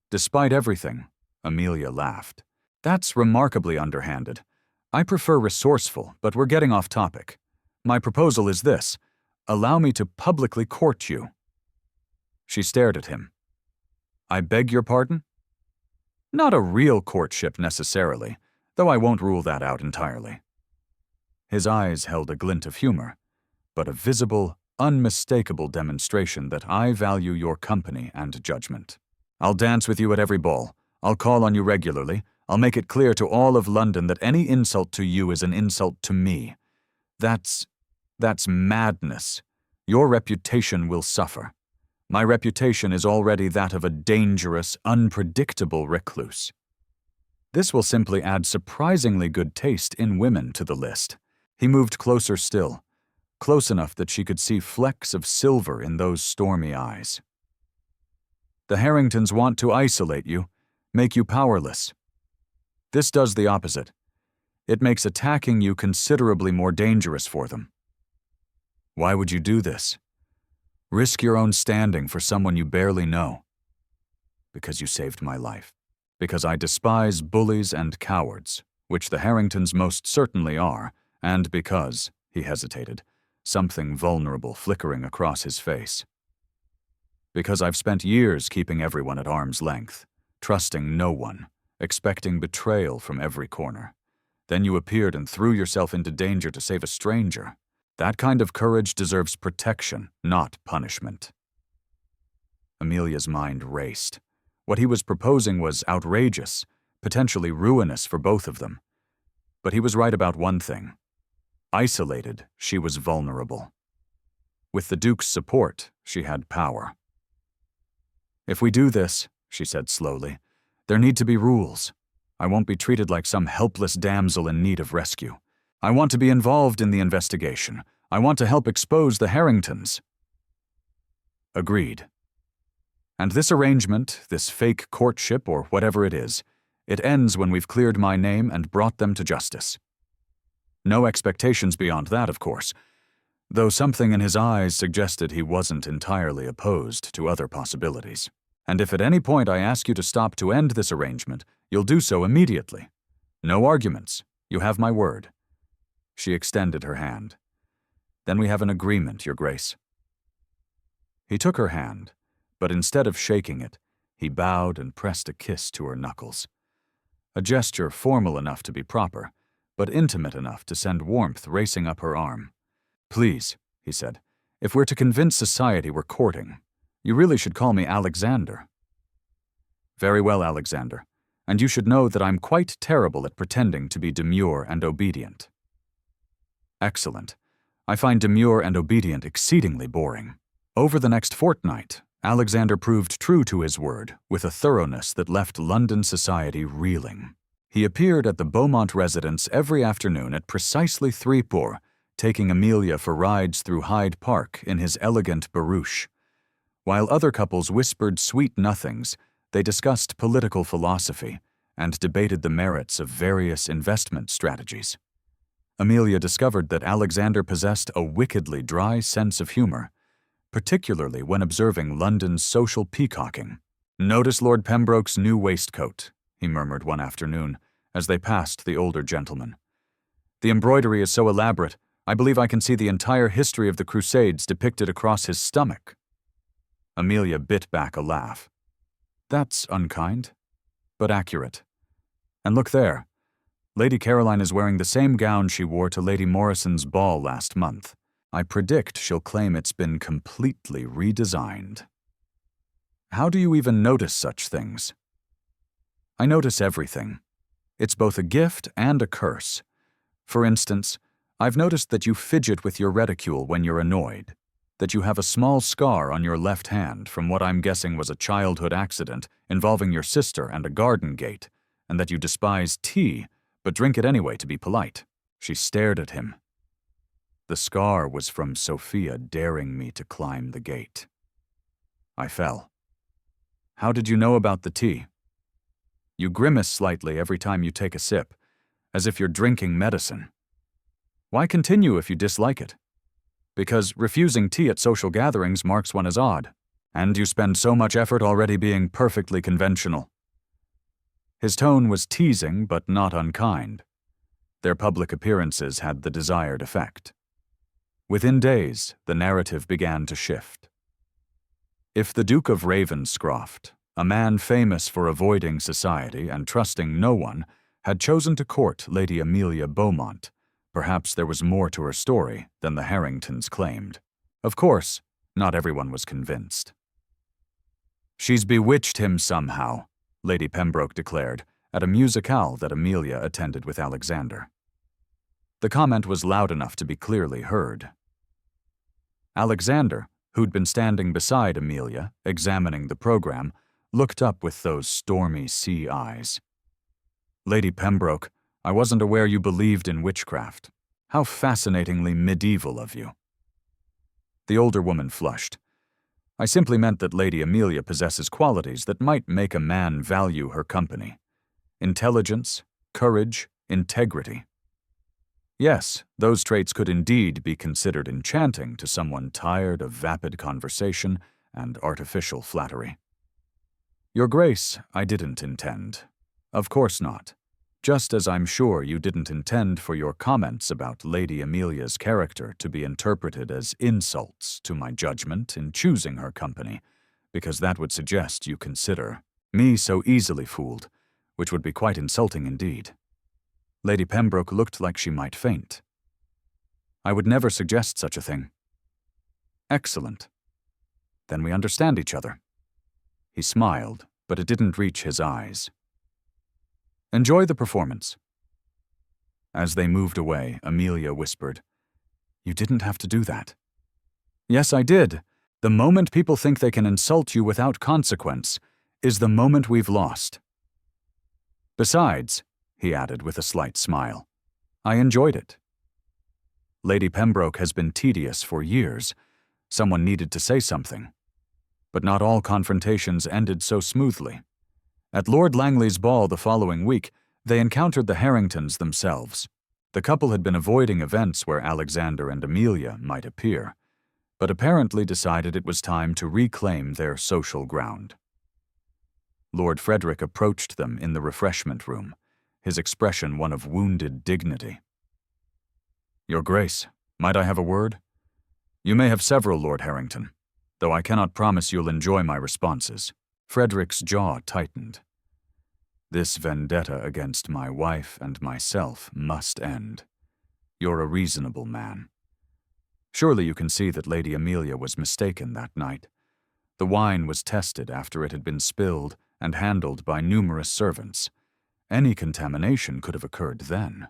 "Despite everything," Amelia laughed. "That's remarkably underhanded. I prefer resourceful, but we're getting off topic. My proposal is this: allow me to publicly court you." She stared at him. "I beg your pardon?" "Not a real courtship necessarily, though I won't rule that out entirely." His eyes held a glint of humor, but a visible, unmistakable demonstration that I value your company and judgment. "I'll dance with you at every ball. I'll call on you regularly. I'll make it clear to all of London that any insult to you is an insult to me. That's madness. Your reputation will suffer. My reputation is already that of a dangerous, unpredictable recluse. This will simply add surprisingly good taste in women to the list." He moved closer still, close enough that she could see flecks of silver in those stormy eyes. "The Harringtons want to isolate you, make you powerless. This does the opposite. It makes attacking you considerably more dangerous for them." "Why would you do this? Risk your own standing for someone you barely know?" "Because you saved my life. Because I despise bullies and cowards, which the Harringtons most certainly are, and because," he hesitated, something vulnerable flickering across his face. "Because I've spent years keeping everyone at arm's length, trusting no one, expecting betrayal from every corner. Then you appeared and threw yourself into danger to save a stranger. That kind of courage deserves protection, not punishment." Amelia's mind raced. What he was proposing was outrageous, potentially ruinous for both of them. But he was right about one thing. Isolated, she was vulnerable. With the Duke's support, she had power. "If we do this," she said slowly, "there need to be rules. I won't be treated like some helpless damsel in need of rescue. I want to be involved in the investigation. I want to help expose the Harringtons." Agreed. "And this arrangement, this fake courtship or whatever it is, it ends when we've cleared my name and brought them to justice. No expectations beyond that, of course, though something in his eyes suggested he wasn't entirely opposed to other possibilities. And if at any point I ask you to stop to end this arrangement, you'll do so immediately. No arguments. You have my word." She extended her hand. "Then we have an agreement, Your Grace." He took her hand, but instead of shaking it, he bowed and pressed a kiss to her knuckles. A gesture formal enough to be proper, but intimate enough to send warmth racing up her arm. "Please," he said, "if we're to convince society we're courting, you really should call me Alexander." "Very well, Alexander, and you should know that I'm quite terrible at pretending to be demure and obedient." "Excellent. I find demure and obedient exceedingly boring." Over the next fortnight, Alexander proved true to his word with a thoroughness that left London society reeling. He appeared at the Beaumont residence every afternoon at precisely 3 taking Amelia for rides through Hyde Park in his elegant barouche. While other couples whispered sweet nothings, they discussed political philosophy and debated the merits of various investment strategies. Amelia discovered that Alexander possessed a wickedly dry sense of humor, particularly when observing London's social peacocking. "Notice Lord Pembroke's new waistcoat," he murmured one afternoon as they passed the older gentleman. "The embroidery is so elaborate, I believe I can see the entire history of the Crusades depicted across his stomach." Amelia bit back a laugh. "That's unkind, but accurate. And look there. Lady Caroline is wearing the same gown she wore to Lady Morrison's ball last month. I predict she'll claim it's been completely redesigned." "How do you even notice such things?" "I notice everything. It's both a gift and a curse. For instance, I've noticed that you fidget with your reticule when you're annoyed, that you have a small scar on your left hand from what I'm guessing was a childhood accident involving your sister and a garden gate, and that you despise tea, but drink it anyway to be polite." She stared at him. "The scar was from Sophia daring me to climb the gate. I fell." "How did you know about the tea?" "You grimace slightly every time you take a sip, as if you're drinking medicine." "Why continue if you dislike it?" "Because refusing tea at social gatherings marks one as odd, and you spend so much effort already being perfectly conventional." His tone was teasing but not unkind. Their public appearances had the desired effect. Within days, the narrative began to shift. If the Duke of Ravenscroft, a man famous for avoiding society and trusting no one, had chosen to court Lady Amelia Beaumont, perhaps there was more to her story than the Harringtons claimed. Of course, not everyone was convinced. "She's bewitched him somehow," Lady Pembroke declared at a musicale that Amelia attended with Alexander. The comment was loud enough to be clearly heard. Alexander, who'd been standing beside Amelia, examining the program, looked up with those stormy sea eyes. "Lady Pembroke, I wasn't aware you believed in witchcraft. How fascinatingly medieval of you." The older woman flushed. "I simply meant that Lady Amelia possesses qualities that might make a man value her company. Intelligence, courage, integrity. Yes, those traits could indeed be considered enchanting to someone tired of vapid conversation and artificial flattery." "Your Grace, I didn't intend. Of course not. Just as I'm sure you didn't intend for your comments about Lady Amelia's character to be interpreted as insults to my judgment in choosing her company, because that would suggest you consider me so easily fooled, which would be quite insulting indeed." Lady Pembroke looked like she might faint. "I would never suggest such a thing." "Excellent. Then we understand each other." He smiled, but it didn't reach his eyes. "Enjoy the performance." As they moved away, Amelia whispered, "You didn't have to do that." "Yes, I did. The moment people think they can insult you without consequence is the moment we've lost. Besides," he added with a slight smile, "I enjoyed it. Lady Pembroke has been tedious for years. Someone needed to say something. But not all confrontations ended so smoothly. At Lord Langley's ball the following week, they encountered the Harringtons themselves. The couple had been avoiding events where Alexander and Amelia might appear, but apparently decided it was time to reclaim their social ground. Lord Frederick approached them in the refreshment room, his expression one of wounded dignity. "Your Grace, might I have a word? You may have several, Lord Harrington, though I cannot promise you'll enjoy my responses." Frederick's jaw tightened. "This vendetta against my wife and myself must end. You're a reasonable man. Surely you can see that Lady Amelia was mistaken that night. The wine was tested after it had been spilled and handled by numerous servants. Any contamination could have occurred then.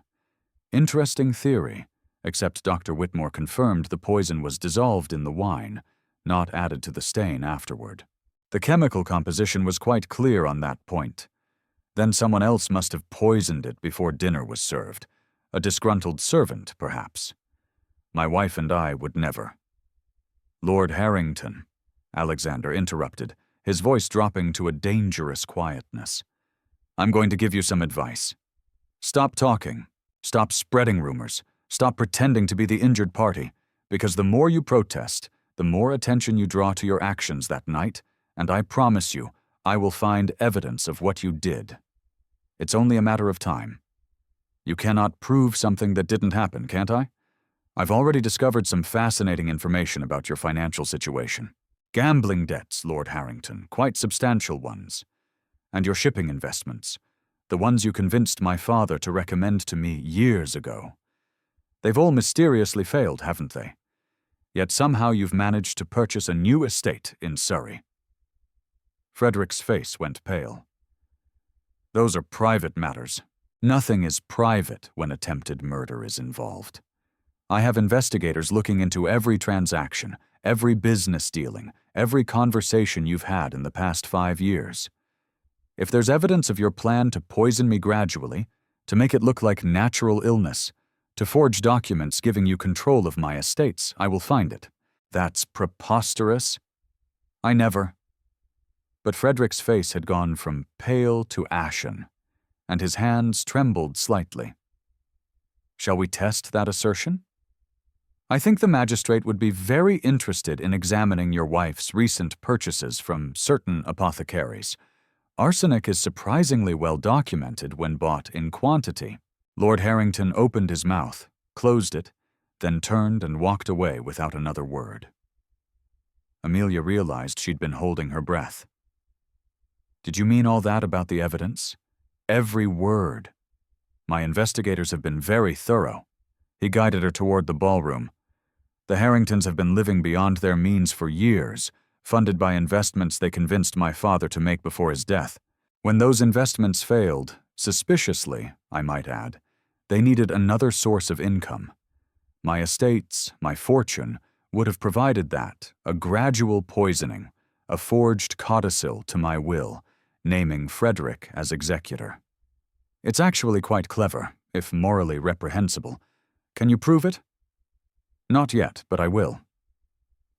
Interesting theory, except Dr. Whitmore confirmed the poison was dissolved in the wine, not added to the stain afterward. The chemical composition was quite clear on that point. Then someone else must have poisoned it before dinner was served. A disgruntled servant, perhaps. My wife and I would never." "Lord Harrington," Alexander interrupted, his voice dropping to a dangerous quietness. "I'm going to give you some advice. Stop talking. Stop spreading rumors. Stop pretending to be the injured party, because the more you protest, the more attention you draw to your actions that night, and I promise you, I will find evidence of what you did. It's only a matter of time. You cannot prove something that didn't happen, can't I? I've already discovered some fascinating information about your financial situation. Gambling debts, Lord Harrington, quite substantial ones. And your shipping investments, the ones you convinced my father to recommend to me years ago. They've all mysteriously failed, haven't they? Yet somehow you've managed to purchase a new estate in Surrey." Frederick's face went pale. "Those are private matters. Nothing is private when attempted murder is involved. I have investigators looking into every transaction, every business dealing, every conversation you've had in the past 5 years. If there's evidence of your plan to poison me gradually, to make it look like natural illness, to forge documents giving you control of my estates, I will find it. That's preposterous. I never." But Frederick's face had gone from pale to ashen, and his hands trembled slightly. "Shall we test that assertion? I think the magistrate would be very interested in examining your wife's recent purchases from certain apothecaries. Arsenic is surprisingly well documented when bought in quantity." Lord Harrington opened his mouth, closed it, then turned and walked away without another word. Amelia realized she'd been holding her breath. "Did you mean all that about the evidence? Every word. My investigators have been very thorough." He guided her toward the ballroom. "The Harringtons have been living beyond their means for years, funded by investments they convinced my father to make before his death. When those investments failed, suspiciously, I might add, they needed another source of income. My estates, my fortune, would have provided that, a gradual poisoning, a forged codicil to my will, naming Frederick as executor. It's actually quite clever, if morally reprehensible. Can you prove it?" "Not yet, but I will."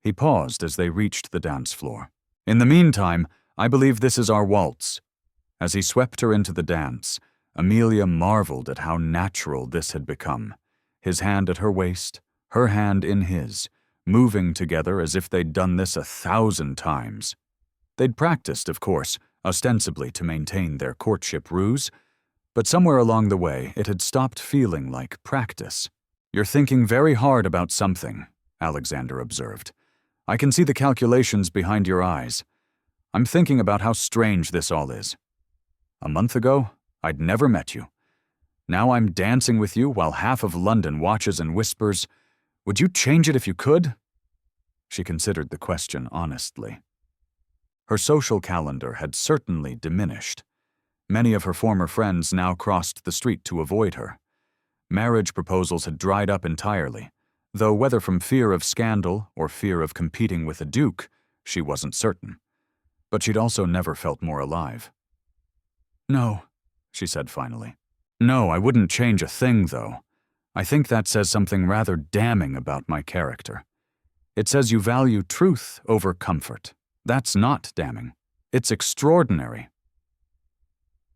He paused as they reached the dance floor. "In the meantime, I believe this is our waltz." As he swept her into the dance, Amelia marveled at how natural this had become, his hand at her waist, her hand in his, moving together as if they'd done this 1,000 times. They'd practiced, of course, ostensibly to maintain their courtship ruse, but somewhere along the way it had stopped feeling like practice. "You're thinking very hard about something," Alexander observed. "I can see the calculations behind your eyes. I'm thinking about how strange this all is. A month ago, I'd never met you. Now I'm dancing with you while half of London watches and whispers, 'Would you change it if you could?'" She considered the question honestly. Her social calendar had certainly diminished. Many of her former friends now crossed the street to avoid her. Marriage proposals had dried up entirely, though whether from fear of scandal or fear of competing with a duke, she wasn't certain. But she'd also never felt more alive. "No," she said finally. "No, I wouldn't change a thing, though. I think that says something rather damning about my character. It says you value truth over comfort. That's not damning. It's extraordinary."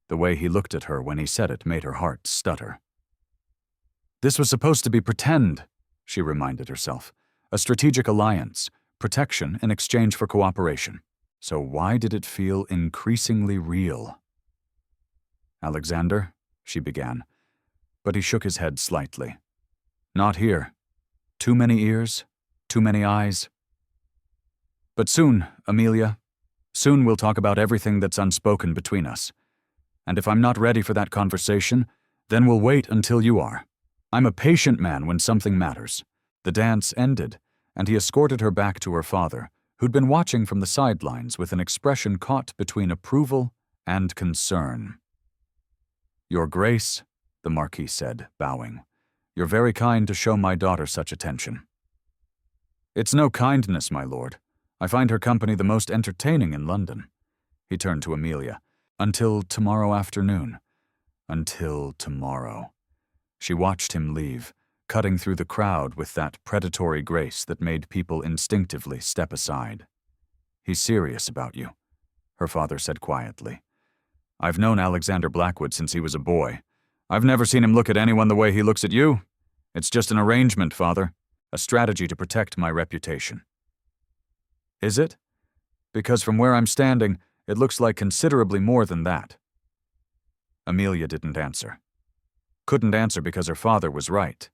The way he looked at her when he said it made her heart stutter. "This was supposed to be pretend," she reminded herself. "A strategic alliance, protection in exchange for cooperation. So why did it feel increasingly real?" "Alexander," she began, but he shook his head slightly. "Not here. Too many ears, too many eyes. But soon, Amelia, soon we'll talk about everything that's unspoken between us. And if I'm not ready for that conversation, then we'll wait until you are. I'm a patient man when something matters." The dance ended, and he escorted her back to her father, who'd been watching from the sidelines with an expression caught between approval and concern. "Your Grace," the Marquis said, bowing, "you're very kind to show my daughter such attention." "It's no kindness, my lord. I find her company the most entertaining in London." He turned to Amelia. "Until tomorrow afternoon." Until tomorrow. She watched him leave, cutting through the crowd with that predatory grace that made people instinctively step aside. "He's serious about you," her father said quietly. "I've known Alexander Blackwood since he was a boy. I've never seen him look at anyone the way he looks at you. It's just an arrangement, father, a strategy to protect my reputation." "Is it? Because from where I'm standing, it looks like considerably more than that." Amelia didn't answer. Couldn't answer because her father was right,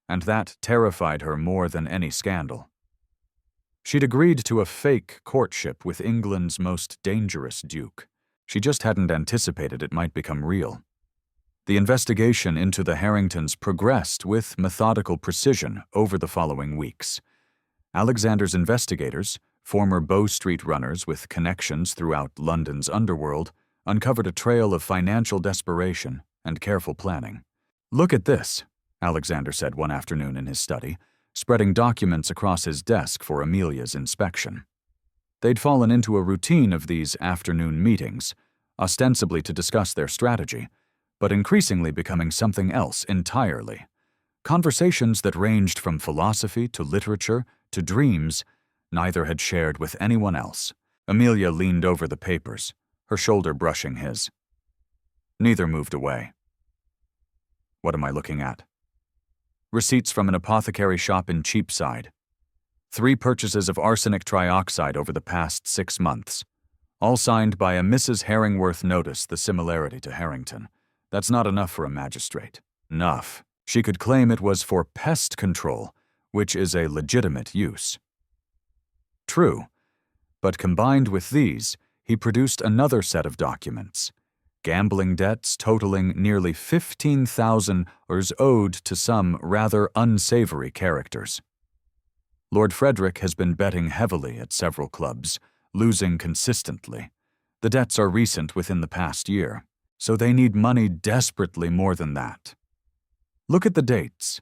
and that terrified her more than any scandal. She'd agreed to a fake courtship with England's most dangerous duke. She just hadn't anticipated it might become real. The investigation into the Harringtons progressed with methodical precision over the following weeks. Alexander's investigators, former Bow Street runners with connections throughout London's underworld, uncovered a trail of financial desperation and careful planning. "Look at this," Alexander said one afternoon in his study, spreading documents across his desk for Amelia's inspection. They'd fallen into a routine of these afternoon meetings, ostensibly to discuss their strategy, but increasingly becoming something else entirely. Conversations that ranged from philosophy to literature to dreams neither had shared with anyone else. Amelia leaned over the papers, her shoulder brushing his. Neither moved away. "What am I looking at?" "Receipts from an apothecary shop in Cheapside. 3 purchases of arsenic trioxide over the past 6 months. All signed by a Mrs. Herringworth. Notice the similarity to Harrington. That's not enough for a magistrate. Enough. She could claim it was for pest control, which is a legitimate use." True, but combined with these, he produced another set of documents. Gambling debts totaling nearly 15,000 owed to some rather unsavory characters. Lord Frederick has been betting heavily at several clubs, losing consistently. The debts are recent within the past year, so they need money desperately more than that. Look at the dates.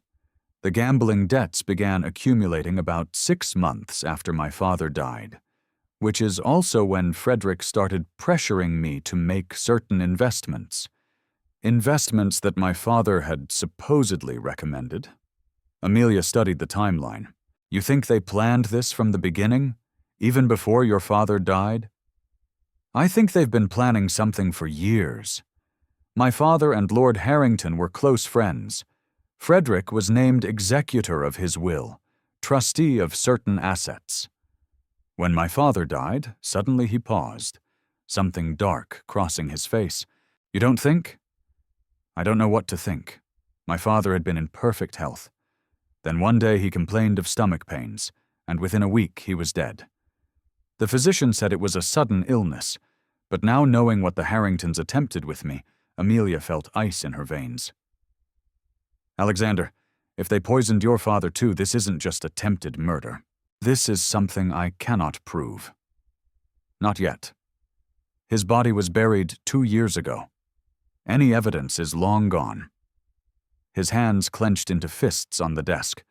The gambling debts began accumulating about 6 months after my father died, which is also when Frederick started pressuring me to make certain investments. Investments that my father had supposedly recommended. Amelia studied the timeline. "You think they planned this from the beginning, even before your father died?" "I think they've been planning something for years. My father and Lord Harrington were close friends. Frederick was named executor of his will, trustee of certain assets. When my father died, suddenly he paused, something dark crossing his face. You don't think? I don't know what to think. My father had been in perfect health. Then one day he complained of stomach pains, and within a week he was dead. The physician said it was a sudden illness, but now knowing what the Harringtons attempted with me, Amelia felt ice in her veins. Alexander, if they poisoned your father too, this isn't just attempted murder. This is something I cannot prove. Not yet. His body was buried 2 years ago. Any evidence is long gone. his hands clenched into fists on the desk.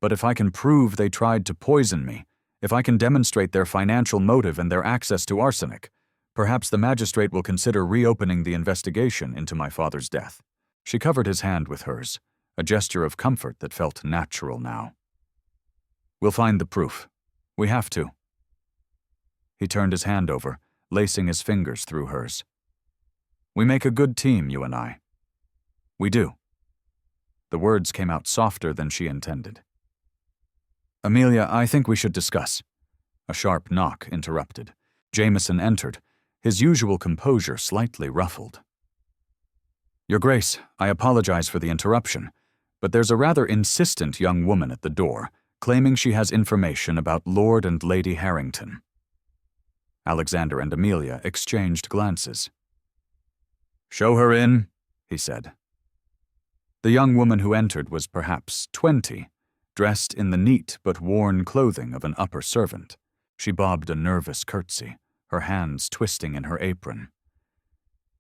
"But if I can prove they tried to poison me, if I can demonstrate their financial motive and their access to arsenic, perhaps the magistrate will consider reopening the investigation into my father's death." She covered his hand with hers, a gesture of comfort that felt natural now. "We'll find the proof. We have to." He turned his hand over, lacing his fingers through hers. "We make a good team, you and I." "We do." The words came out softer than she intended. "Amelia, I think we should discuss." A sharp knock interrupted. Jameson entered, his usual composure slightly ruffled. "Your Grace, I apologize for the interruption, but there's a rather insistent young woman at the door, claiming she has information about Lord and Lady Harrington." Alexander and Amelia exchanged glances. "Show her in," he said. The young woman who entered was perhaps 20, dressed in the neat but worn clothing of an upper servant. She bobbed a nervous curtsy, her hands twisting in her apron.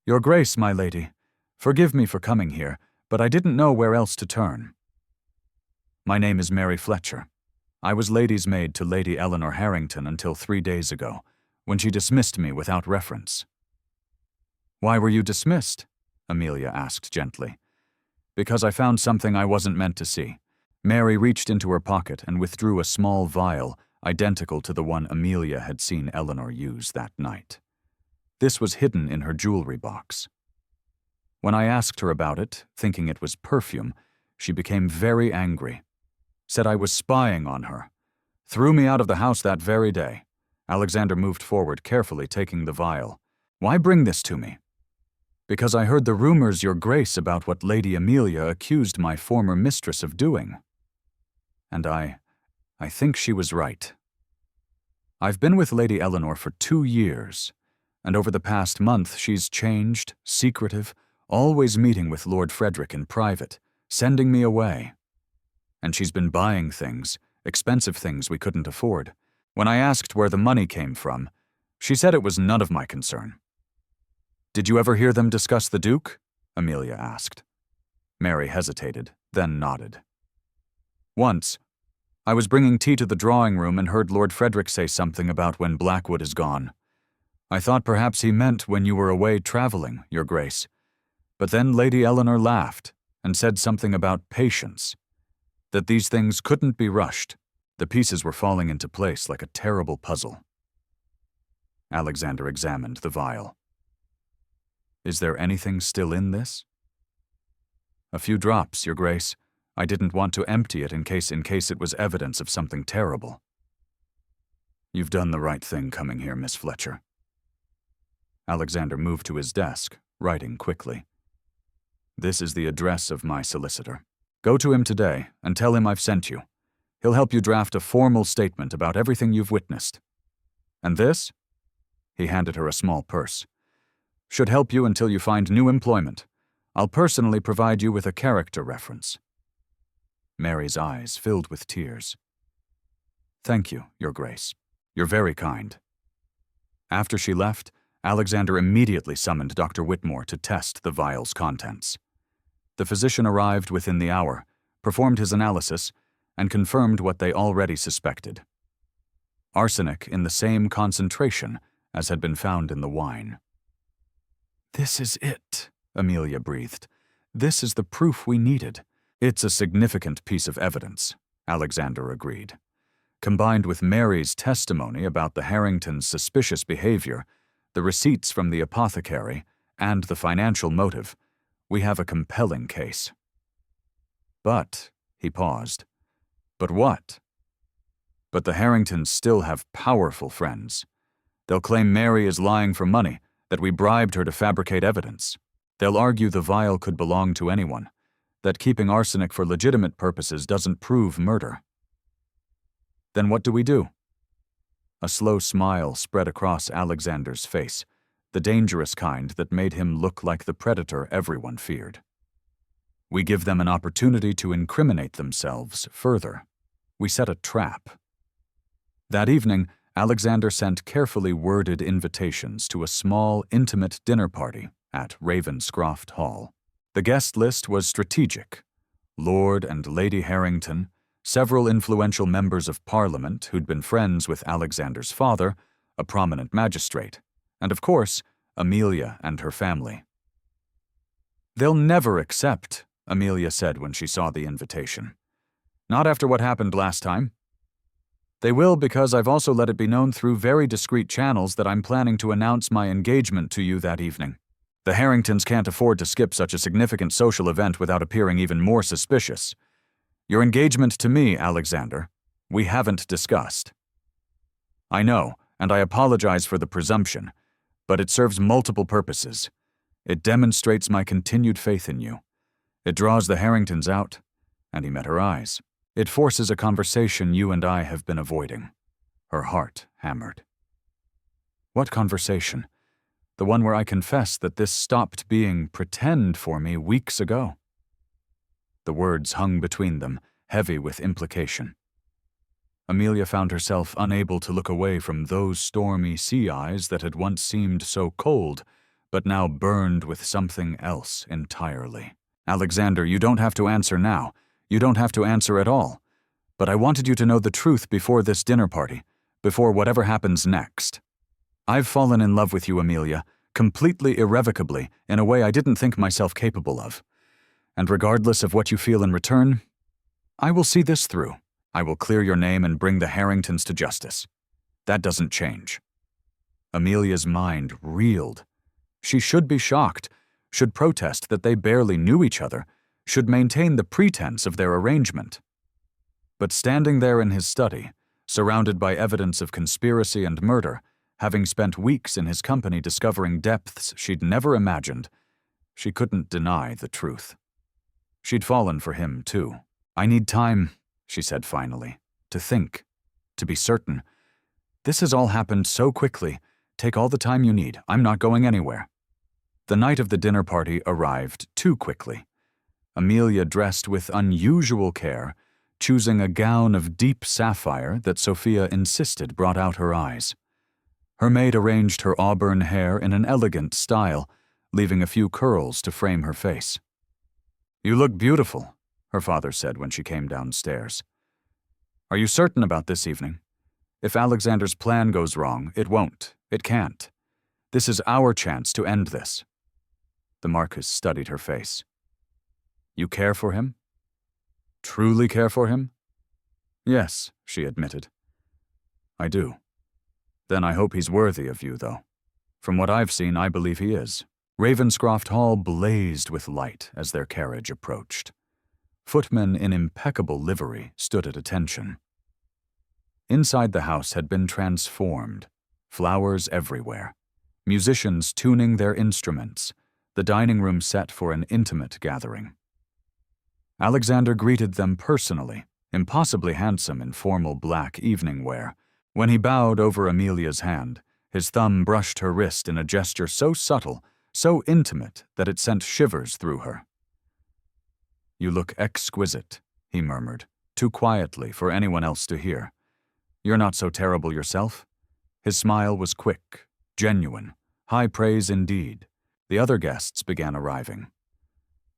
"Your Grace, my lady, forgive me for coming here, but I didn't know where else to turn. My name is Mary Fletcher. I was lady's maid to Lady Eleanor Harrington until 3 days ago, when she dismissed me without reference." "Why were you dismissed?" Amelia asked gently. "Because I found something I wasn't meant to see." Mary reached into her pocket and withdrew a small vial identical to the one Amelia had seen Eleanor use that night. This was hidden in her jewelry box. When I asked her about it, thinking it was perfume, she became very angry. Said I was spying on her. Threw me out of the house that very day. Alexander moved forward, carefully taking the vial. "Why bring this to me?" "Because I heard the rumors, Your Grace, about what Lady Amelia accused my former mistress of doing. And I think she was right. I've been with Lady Eleanor for 2 years, and over the past month she's changed, secretive, always meeting with Lord Frederick in private, sending me away. And she's been buying things, expensive things we couldn't afford. When I asked where the money came from, she said it was none of my concern." "Did you ever hear them discuss the Duke?" Amelia asked. Mary hesitated, then nodded. "Once. I was bringing tea to the drawing room and heard Lord Frederick say something about when Blackwood is gone. I thought perhaps he meant when you were away traveling, Your Grace. But then Lady Eleanor laughed and said something about patience, that these things couldn't be rushed. The pieces were falling into place like a terrible puzzle." Alexander examined the vial. "Is there anything still in this?" "A few drops, Your Grace. I didn't want to empty it in case it was evidence of something terrible." "You've done the right thing coming here, Miss Fletcher." Alexander moved to his desk, writing quickly. "This is the address of my solicitor. Go to him today and tell him I've sent you. He'll help you draft a formal statement about everything you've witnessed. And this?" He handed her a small purse. "Should help you until you find new employment. I'll personally provide you with a character reference." Mary's eyes filled with tears. "Thank you, Your Grace. You're very kind." After she left, Alexander immediately summoned Dr. Whitmore to test the vial's contents. The physician arrived within the hour, performed his analysis, and confirmed what they already suspected. Arsenic in the same concentration as had been found in the wine. "This is it," Amelia breathed. "This is the proof we needed." "It's a significant piece of evidence," Alexander agreed. Combined with Mary's testimony about the Harringtons' suspicious behavior, the receipts from the apothecary, and the financial motive, we have a compelling case. "But," he paused, "but what?" "But the Harringtons still have powerful friends. They'll claim Mary is lying for money, that we bribed her to fabricate evidence. They'll argue the vial could belong to anyone, that keeping arsenic for legitimate purposes doesn't prove murder. Then what do we do?" A slow smile spread across Alexander's face, the dangerous kind that made him look like the predator everyone feared. "We give them an opportunity to incriminate themselves further. We set a trap." That evening, Alexander sent carefully worded invitations to a small, intimate dinner party at Ravenscroft Hall. The guest list was strategic. Lord and Lady Harrington, several influential members of Parliament who'd been friends with Alexander's father, a prominent magistrate, and of course, Amelia and her family. "They'll never accept," Amelia said when she saw the invitation. "Not after what happened last time." "They will, because I've also let it be known through very discreet channels that I'm planning to announce my engagement to you that evening. The Harringtons can't afford to skip such a significant social event without appearing even more suspicious. Your engagement to me, Alexander, we haven't discussed." "I know, and I apologize for the presumption, but it serves multiple purposes. It demonstrates my continued faith in you. It draws the Harringtons out," and he met her eyes. "It forces a conversation you and I have been avoiding." Her heart hammered. "What conversation? The one where I confess that this stopped being pretend for me weeks ago." The words hung between them, heavy with implication. Amelia found herself unable to look away from those stormy sea eyes that had once seemed so cold, but now burned with something else entirely. "Alexander, you don't have to answer now. You don't have to answer at all. But I wanted you to know the truth before this dinner party, before whatever happens next. I've fallen in love with you, Amelia, completely irrevocably, in a way I didn't think myself capable of. And regardless of what you feel in return, I will see this through. I will clear your name and bring the Harringtons to justice. That doesn't change." Amelia's mind reeled. She should be shocked, should protest that they barely knew each other, should maintain the pretense of their arrangement. But standing there in his study, surrounded by evidence of conspiracy and murder, having spent weeks in his company discovering depths she'd never imagined, she couldn't deny the truth. She'd fallen for him, too. "I need time," she said finally, "to think, to be certain. This has all happened so quickly. Take all the time you need. I'm not going anywhere." The night of the dinner party arrived too quickly. Amelia dressed with unusual care, choosing a gown of deep sapphire that Sophia insisted brought out her eyes. Her maid arranged her auburn hair in an elegant style, leaving a few curls to frame her face. "You look beautiful," her father said when she came downstairs. "Are you certain about this evening? If Alexander's plan goes wrong, it won't. It can't. This is our chance to end this." The Marquis studied her face. "You care for him? Truly care for him?" "Yes," she admitted. "I do. Then I hope he's worthy of you, though. From what I've seen, I believe he is." Ravenscroft Hall blazed with light as their carriage approached. Footmen in impeccable livery stood at attention. Inside the house had been transformed, flowers everywhere, musicians tuning their instruments, the dining room set for an intimate gathering. Alexander greeted them personally, impossibly handsome in formal black evening wear. When he bowed over Amelia's hand, his thumb brushed her wrist in a gesture so subtle, so intimate that it sent shivers through her. "You look exquisite," he murmured, too quietly for anyone else to hear. "You're not so terrible yourself." His smile was quick, genuine, high praise indeed. The other guests began arriving.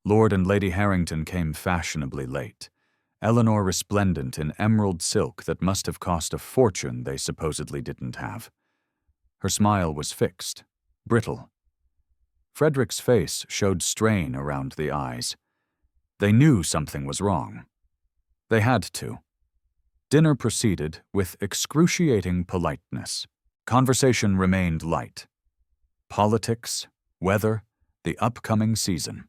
Lord and Lady Harrington came fashionably late, Eleanor resplendent in emerald silk that must have cost a fortune they supposedly didn't have. Her smile was fixed, brittle. Frederick's face showed strain around the eyes. They knew something was wrong. They had to. Dinner proceeded with excruciating politeness. Conversation remained light. Politics, weather, the upcoming season.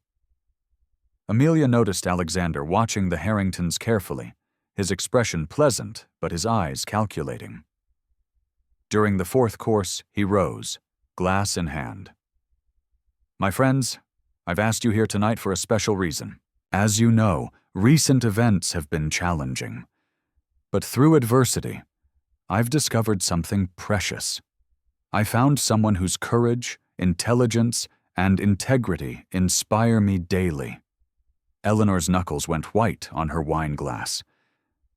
Amelia noticed Alexander watching the Harringtons carefully, his expression pleasant but his eyes calculating. During the fourth course, he rose, glass in hand. "My friends, I've asked you here tonight for a special reason. As you know, recent events have been challenging. But through adversity, I've discovered something precious. I found someone whose courage, intelligence, and integrity inspire me daily." Eleanor's knuckles went white on her wine glass.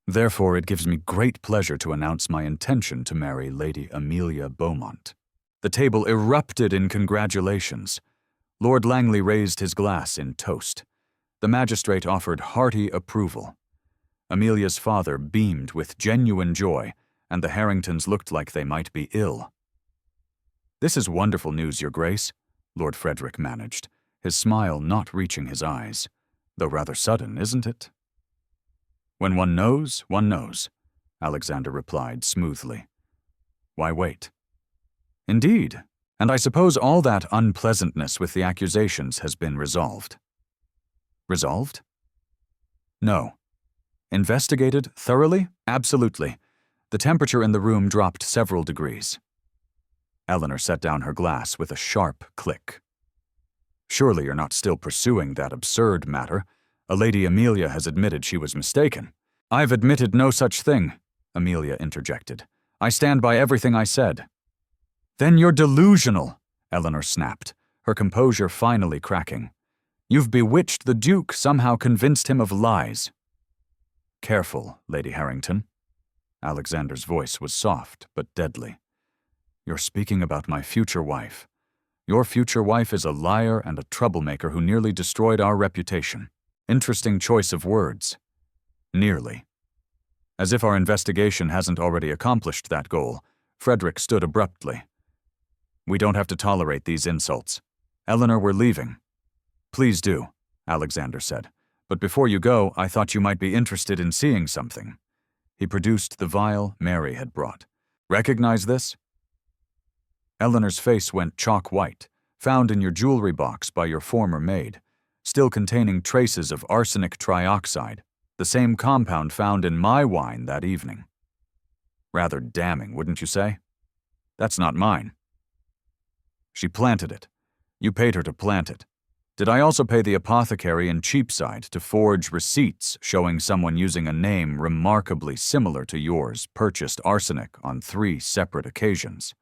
"Therefore, it gives me great pleasure to announce my intention to marry Lady Amelia Beaumont." The table erupted in congratulations. Lord Langley raised his glass in toast. The magistrate offered hearty approval. Amelia's father beamed with genuine joy, and the Harringtons looked like they might be ill. "This is wonderful news, Your Grace," Lord Frederick managed, his smile not reaching his eyes. "Though rather sudden, isn't it?" "When one knows, Alexander replied smoothly. "Why wait?" "Indeed, and I suppose all that unpleasantness with the accusations has been resolved." "Resolved?" "No. Investigated thoroughly? Absolutely. The temperature in the room dropped several degrees." Eleanor set down her glass with a sharp click. "Surely you're not still pursuing that absurd matter. A Lady Amelia has admitted she was mistaken." "I've admitted no such thing," Amelia interjected. "I stand by everything I said." "Then you're delusional," Eleanor snapped, her composure finally cracking. "You've bewitched the Duke, somehow convinced him of lies." "Careful, Lady Harrington." Alexander's voice was soft but deadly. "You're speaking about my future wife. Your future wife is a liar and a troublemaker who nearly destroyed our reputation." Interesting choice of words. Nearly. As if our investigation hasn't already accomplished that goal, Frederick stood abruptly. "We don't have to tolerate these insults. Eleanor, we're leaving." "Please do," Alexander said. "But before you go, I thought you might be interested in seeing something." He produced the vial Mary had brought. "Recognize this?" Eleanor's face went chalk white, found in your jewelry box by your former maid, still containing traces of arsenic trioxide, the same compound found in my wine that evening. Rather damning, wouldn't you say? "That's not mine." "She planted it. You paid her to plant it. Did I also pay the apothecary in Cheapside to forge receipts showing someone using a name remarkably similar to yours purchased arsenic on 3 separate occasions?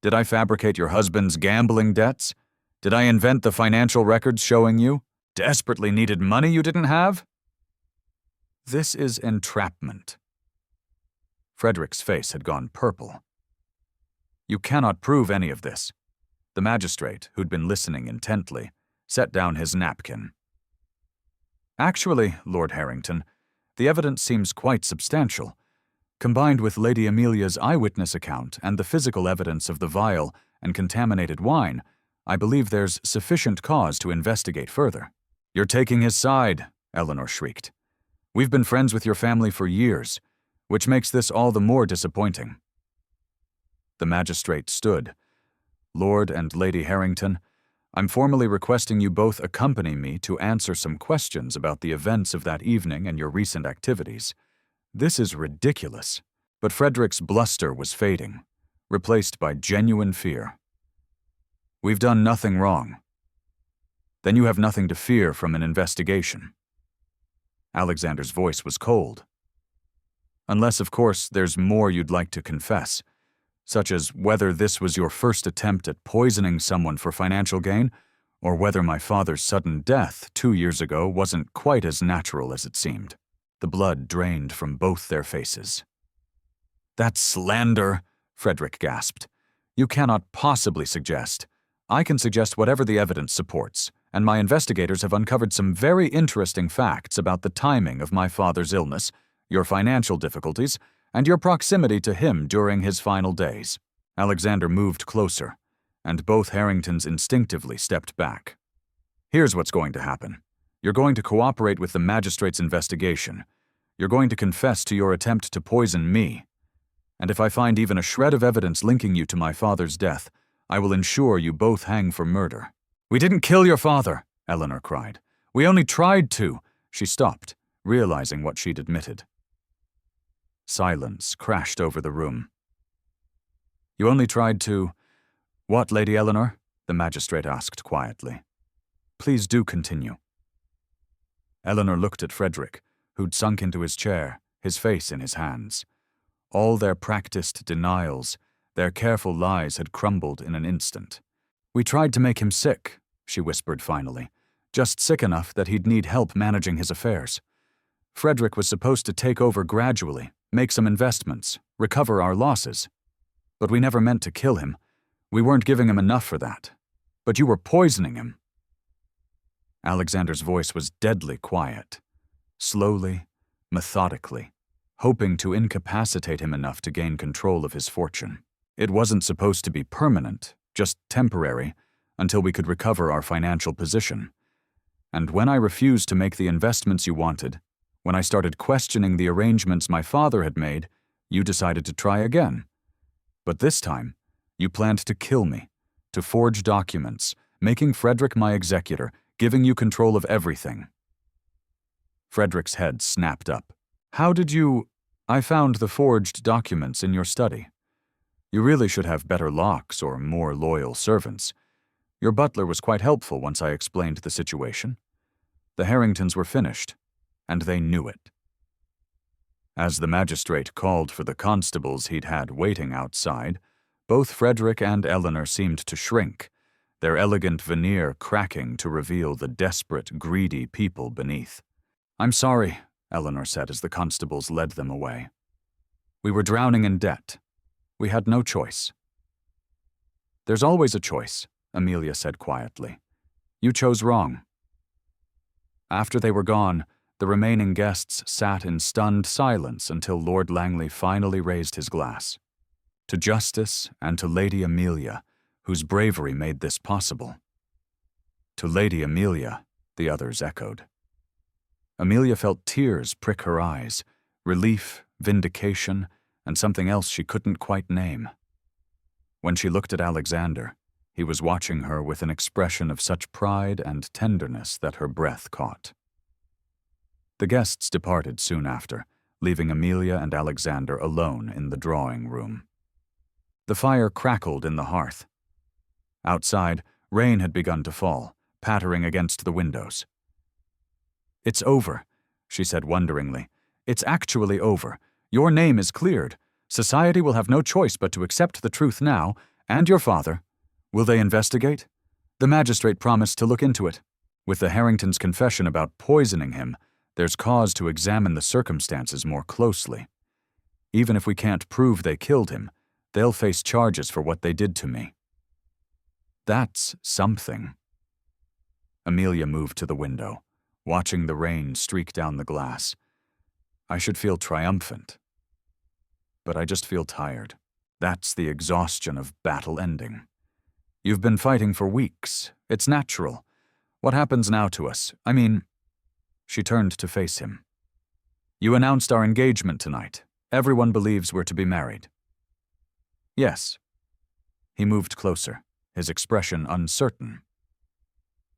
Did I fabricate your husband's gambling debts? Did I invent the financial records showing you desperately needed money you didn't have?" "This is entrapment." Frederick's face had gone purple. "You cannot prove any of this." The magistrate, who'd been listening intently, set down his napkin. "Actually, Lord Harrington, the evidence seems quite substantial. Combined with Lady Amelia's eyewitness account and the physical evidence of the vial and contaminated wine, I believe there's sufficient cause to investigate further." "You're taking his side," Eleanor shrieked. "We've been friends with your family for years, which makes this all the more disappointing." The magistrate stood. "Lord and Lady Harrington, I'm formally requesting you both accompany me to answer some questions about the events of that evening and your recent activities. This is ridiculous." But Frederick's bluster was fading, replaced by genuine fear. "We've done nothing wrong." "Then you have nothing to fear from an investigation." Alexander's voice was cold. "Unless, of course, there's more you'd like to confess, such as whether this was your first attempt at poisoning someone for financial gain, or whether my father's sudden death 2 years ago wasn't quite as natural as it seemed." The blood drained from both their faces. "That's slander," Frederick gasped. "You cannot possibly suggest." "I can suggest whatever the evidence supports, and my investigators have uncovered some very interesting facts about the timing of my father's illness, your financial difficulties, and your proximity to him during his final days." Alexander moved closer, and both Harringtons instinctively stepped back. "Here's what's going to happen. You're going to cooperate with the magistrate's investigation. You're going to confess to your attempt to poison me. And if I find even a shred of evidence linking you to my father's death, I will ensure you both hang for murder." "We didn't kill your father," Eleanor cried. "We only tried to." She stopped, realizing what she'd admitted. Silence crashed over the room. "You only tried to—" "What, Lady Eleanor?" the magistrate asked quietly. "Please do continue." Eleanor looked at Frederick, who'd sunk into his chair, his face in his hands. All their practiced denials, their careful lies had crumbled in an instant. "We tried to make him sick," she whispered finally, "just sick enough that he'd need help managing his affairs. Frederick was supposed to take over gradually, make some investments, recover our losses. But we never meant to kill him. We weren't giving him enough for that. But you were poisoning him, Alexander's voice was deadly quiet. Slowly, methodically, hoping to incapacitate him enough to gain control of his fortune. It wasn't supposed to be permanent, just temporary, until we could recover our financial position. And when I refused to make the investments you wanted, when I started questioning the arrangements my father had made, you decided to try again. But this time, you planned to kill me, to forge documents, making Frederick my executor, giving you control of everything. Frederick's head snapped up. How did you— I found the forged documents in your study. You really should have better locks or more loyal servants. Your butler was quite helpful once I explained the situation. The Harringtons were finished, and they knew it. As the magistrate called for the constables he'd had waiting outside, both Frederick and Eleanor seemed to shrink, their elegant veneer cracking to reveal the desperate, greedy people beneath. I'm sorry, Eleanor said as the constables led them away. We were drowning in debt. We had no choice. There's always a choice, Amelia said quietly. You chose wrong. After they were gone, the remaining guests sat in stunned silence until Lord Langley finally raised his glass. To justice and to Lady Amelia, whose bravery made this possible. To Lady Amelia, the others echoed. Amelia felt tears prick her eyes, relief, vindication, and something else she couldn't quite name. When she looked at Alexander, he was watching her with an expression of such pride and tenderness that her breath caught. The guests departed soon after, leaving Amelia and Alexander alone in the drawing room. The fire crackled in the hearth. Outside, rain had begun to fall, pattering against the windows. It's over, she said wonderingly. It's actually over. Your name is cleared. Society will have no choice but to accept the truth now, and your father. Will they investigate? The magistrate promised to look into it. With the Harringtons' confession about poisoning him, there's cause to examine the circumstances more closely. Even if we can't prove they killed him, they'll face charges for what they did to me. That's something. Amelia moved to the window, watching the rain streak down the glass. I should feel triumphant. But I just feel tired. That's the exhaustion of battle ending. You've been fighting for weeks. It's natural. What happens now to us? I mean— She turned to face him. You announced our engagement tonight. Everyone believes we're to be married. Yes. He moved closer, his expression uncertain.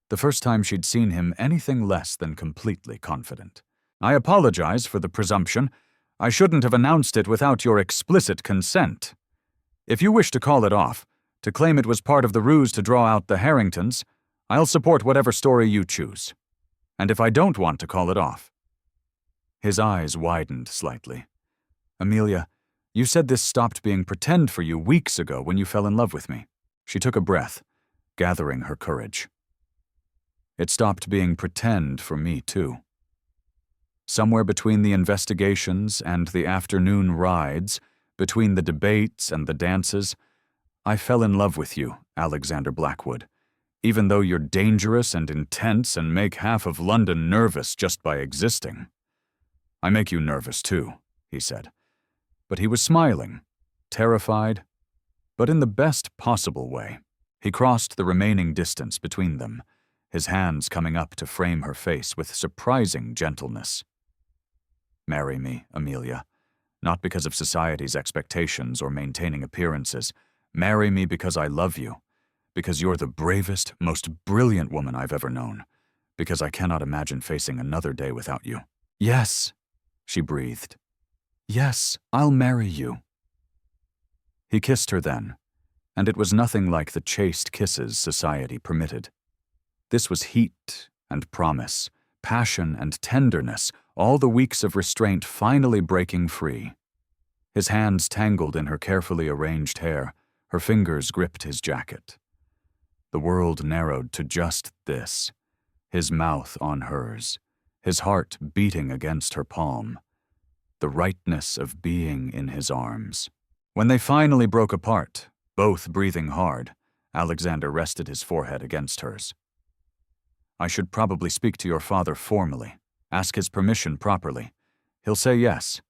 The first time she'd seen him anything less than completely confident. I apologize for the presumption. I shouldn't have announced it without your explicit consent. If you wish to call it off, to claim it was part of the ruse to draw out the Harringtons, I'll support whatever story you choose. And if I don't want to call it off— His eyes widened slightly. Amelia, you said this stopped being pretend for you weeks ago when you fell in love with me. She took a breath, gathering her courage. It stopped being pretend for me, too. Somewhere between the investigations and the afternoon rides, between the debates and the dances, I fell in love with you, Alexander Blackwood, even though you're dangerous and intense and make half of London nervous just by existing. I make you nervous, too, he said. But he was smiling, terrified, but in the best possible way. He crossed the remaining distance between them, his hands coming up to frame her face with surprising gentleness. Marry me, Amelia, not because of society's expectations or maintaining appearances. Marry me because I love you, because you're the bravest, most brilliant woman I've ever known, because I cannot imagine facing another day without you. Yes, she breathed. Yes, I'll marry you. He kissed her then, and it was nothing like the chaste kisses society permitted. This was heat and promise, passion and tenderness, all the weeks of restraint finally breaking free. His hands tangled in her carefully arranged hair, her fingers gripped his jacket. The world narrowed to just this, his mouth on hers, his heart beating against her palm, the rightness of being in his arms. When they finally broke apart, both breathing hard, Alexander rested his forehead against hers. I should probably speak to your father formally, ask his permission properly. He'll say yes.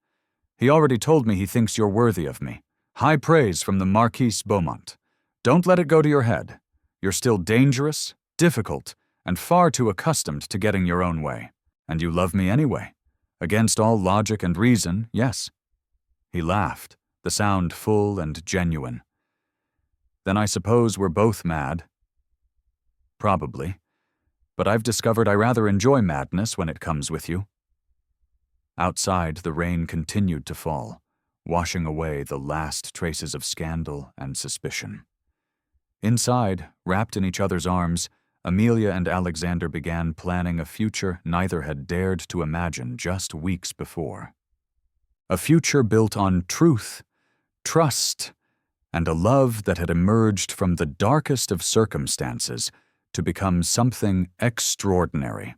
He already told me he thinks you're worthy of me. High praise from the Marquise Beaumont. Don't let it go to your head. You're still dangerous, difficult, and far too accustomed to getting your own way. And you love me anyway. Against all logic and reason, yes. He laughed, the sound full and genuine. Then I suppose we're both mad. Probably. But I've discovered I rather enjoy madness when it comes with you. Outside, the rain continued to fall, washing away the last traces of scandal and suspicion. Inside, wrapped in each other's arms, Amelia and Alexander began planning a future neither had dared to imagine just weeks before. A future built on truth, trust, and a love that had emerged from the darkest of circumstances to become something extraordinary.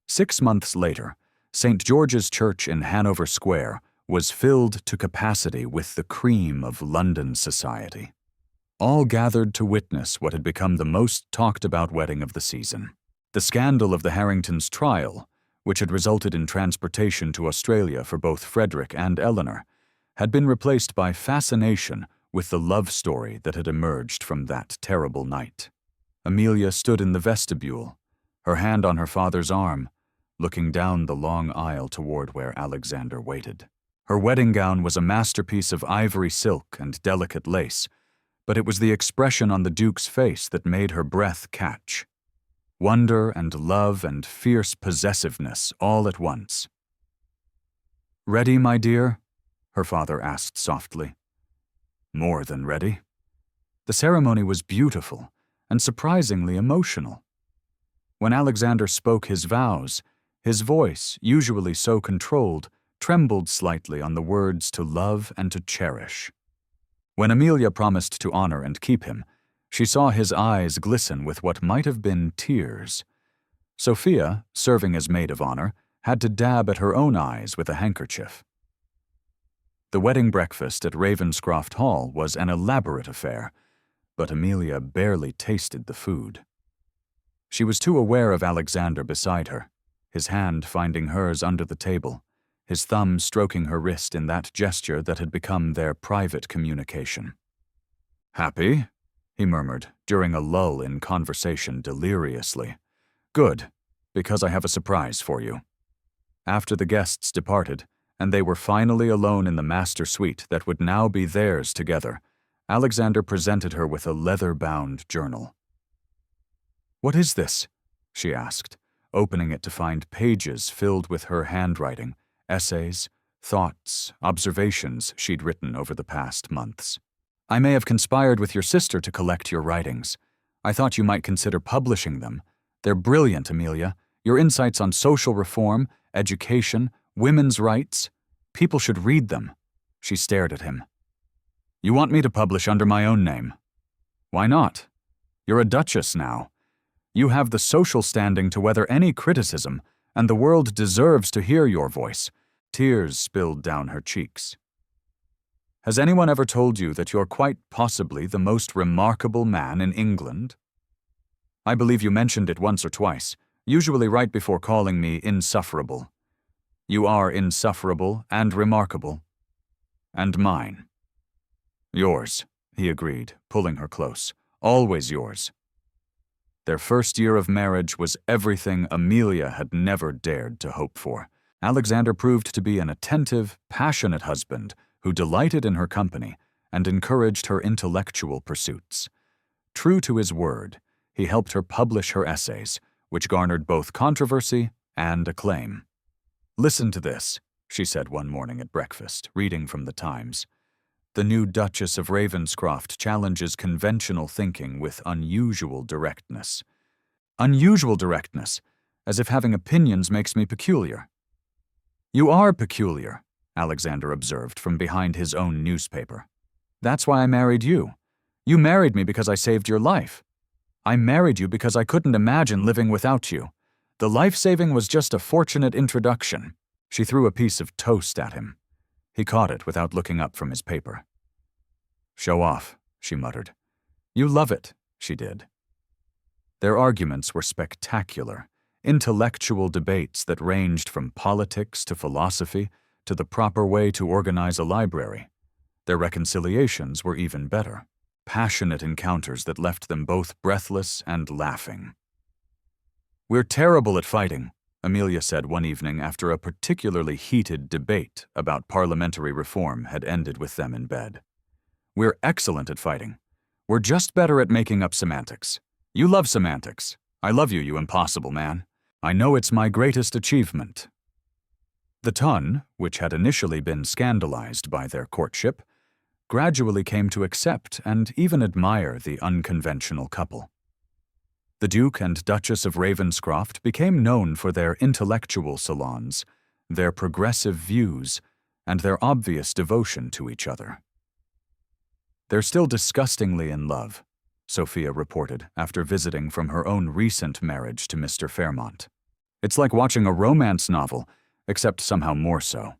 6 months later, St. George's Church in Hanover Square was filled to capacity with the cream of London society. All gathered to witness what had become the most talked-about wedding of the season. The scandal of the Harringtons' trial, which had resulted in transportation to Australia for both Frederick and Eleanor, had been replaced by fascination with the love story that had emerged from that terrible night. Amelia stood in the vestibule, her hand on her father's arm, looking down the long aisle toward where Alexander waited. Her wedding gown was a masterpiece of ivory silk and delicate lace, but it was the expression on the Duke's face that made her breath catch. Wonder and love and fierce possessiveness all at once. "Ready, my dear?" her father asked softly. "More than ready." The ceremony was beautiful and surprisingly emotional. When Alexander spoke his vows, his voice, usually so controlled, trembled slightly on the words to love and to cherish. When Amelia promised to honor and keep him, she saw his eyes glisten with what might have been tears. Sophia, serving as maid of honor, had to dab at her own eyes with a handkerchief. The wedding breakfast at Ravenscroft Hall was an elaborate affair, but Amelia barely tasted the food. She was too aware of Alexander beside her, his hand finding hers under the table, his thumb stroking her wrist in that gesture that had become their private communication. "Happy?" he murmured, during a lull in conversation deliriously. "Good, because I have a surprise for you." After the guests departed, and they were finally alone in the master suite that would now be theirs together, Alexander presented her with a leather-bound journal. "What is this?" she asked, opening it to find pages filled with her handwriting, essays, thoughts, observations she'd written over the past months. "I may have conspired with your sister to collect your writings. I thought you might consider publishing them. They're brilliant, Amelia. Your insights on social reform, education, women's rights. People should read them." She stared at him. "You want me to publish under my own name?" "Why not? You're a duchess now. You have the social standing to weather any criticism, and the world deserves to hear your voice." Tears spilled down her cheeks. "Has anyone ever told you that you're quite possibly the most remarkable man in England?" "I believe you mentioned it once or twice, usually right before calling me insufferable." "You are insufferable and remarkable." "And mine." "Yours," he agreed, pulling her close. "Always yours." Their first year of marriage was everything Amelia had never dared to hope for. Alexander proved to be an attentive, passionate husband who delighted in her company and encouraged her intellectual pursuits. True to his word, he helped her publish her essays, which garnered both controversy and acclaim. "Listen to this," she said one morning at breakfast, reading from the Times. "The new Duchess of Ravenscroft challenges conventional thinking with unusual directness." Unusual directness, as if having opinions makes me peculiar. "You are peculiar," Alexander observed from behind his own newspaper. "That's why I married you. You married me because I saved your life. I married you because I couldn't imagine living without you. The life-saving was just a fortunate introduction." She threw a piece of toast at him. He caught it without looking up from his paper. "Show off," she muttered. "You love it," she did. Their arguments were spectacular, intellectual debates that ranged from politics to philosophy to the proper way to organize a library. Their reconciliations were even better, passionate encounters that left them both breathless and laughing. "We're terrible at fighting," Amelia said one evening after a particularly heated debate about parliamentary reform had ended with them in bed. "We're excellent at fighting. We're just better at making up semantics. You love semantics. I love you, you impossible man. I know it's my greatest achievement." The Ton, which had initially been scandalized by their courtship, gradually came to accept and even admire the unconventional couple. The Duke and Duchess of Ravenscroft became known for their intellectual salons, their progressive views, and their obvious devotion to each other. "They're still disgustingly in love," Sophia reported after visiting from her own recent marriage to Mr. Fairmont. "It's like watching a romance novel, except somehow more so."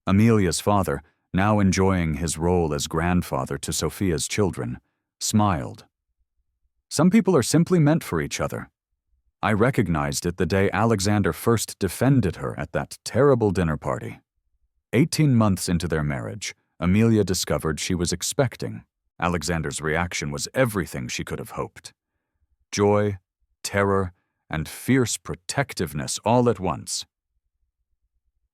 Amelia's father, now enjoying his role as grandfather to Sophia's children, smiled. "Some people are simply meant for each other. I recognized it the day Alexander first defended her at that terrible dinner party." 18 months into their marriage, Amelia discovered she was expecting. Alexander's reaction was everything she could have hoped. Joy, terror, and fierce protectiveness all at once.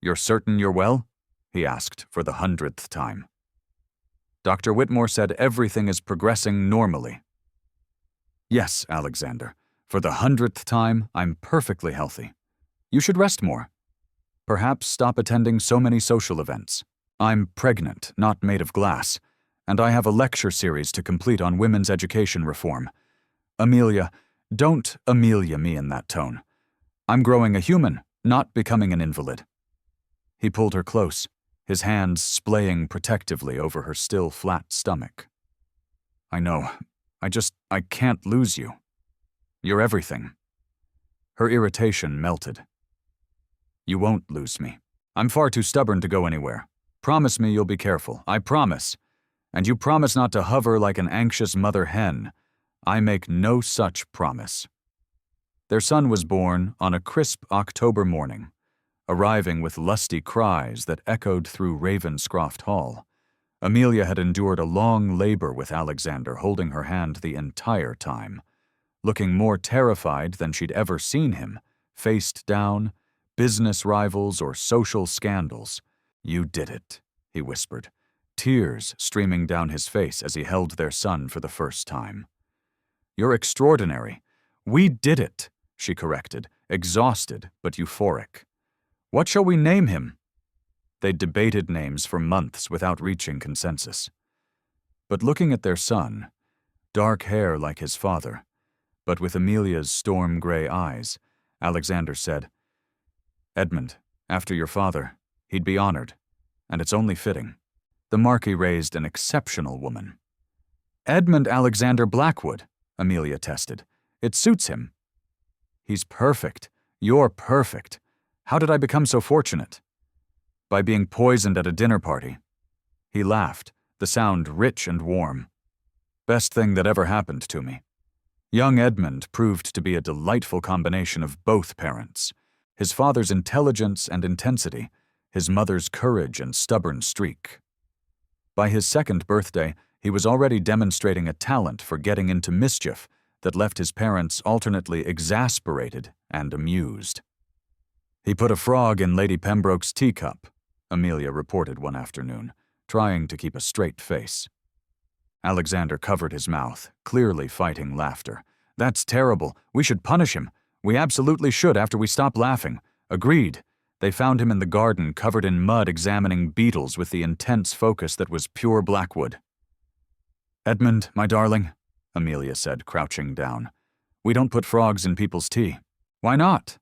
"You're certain you're well?" he asked for the 100th time. "Dr. Whitmore said everything is progressing normally." "Yes, Alexander. For the 100th time, I'm perfectly healthy. You should rest more. Perhaps stop attending so many social events. I'm pregnant, not made of glass, and I have a lecture series to complete on women's education reform. Amelia, don't Amelia me in that tone. I'm growing a human, not becoming an invalid." He pulled her close, his hands splaying protectively over her still flat stomach. "I know. I can't lose you. You're everything." Her irritation melted. "You won't lose me. I'm far too stubborn to go anywhere. Promise me you'll be careful. I promise. And you promise not to hover like an anxious mother hen. I make no such promise." Their son was born on a crisp October morning, arriving with lusty cries that echoed through Ravenscroft Hall. Amelia had endured a long labor with Alexander holding her hand the entire time, looking more terrified than she'd ever seen him, faced down, business rivals or social scandals. "You did it," he whispered, tears streaming down his face as he held their son for the first time. "You're extraordinary. We did it," she corrected, exhausted but euphoric. "What shall we name him?" They'd debated names for months without reaching consensus. But looking at their son, dark hair like his father, but with Amelia's storm-gray eyes, Alexander said, "Edmund, after your father, he'd be honored, and it's only fitting." The Marquis raised an exceptional woman. "Edmund Alexander Blackwood," Amelia tested. "It suits him." "He's perfect. You're perfect. How did I become so fortunate?" "By being poisoned at a dinner party." He laughed, the sound rich and warm. "Best thing that ever happened to me." Young Edmund proved to be a delightful combination of both parents. His father's intelligence and intensity, his mother's courage and stubborn streak. By his 2nd birthday, he was already demonstrating a talent for getting into mischief that left his parents alternately exasperated and amused. "He put a frog in Lady Pembroke's teacup," Amelia reported one afternoon, trying to keep a straight face. Alexander covered his mouth, clearly fighting laughter. "That's terrible. We should punish him. We absolutely should after we stop laughing. Agreed." They found him in the garden covered in mud examining beetles with the intense focus that was pure Blackwood. "Edmund, my darling," Amelia said, crouching down, "we don't put frogs in people's tea." "Why not?"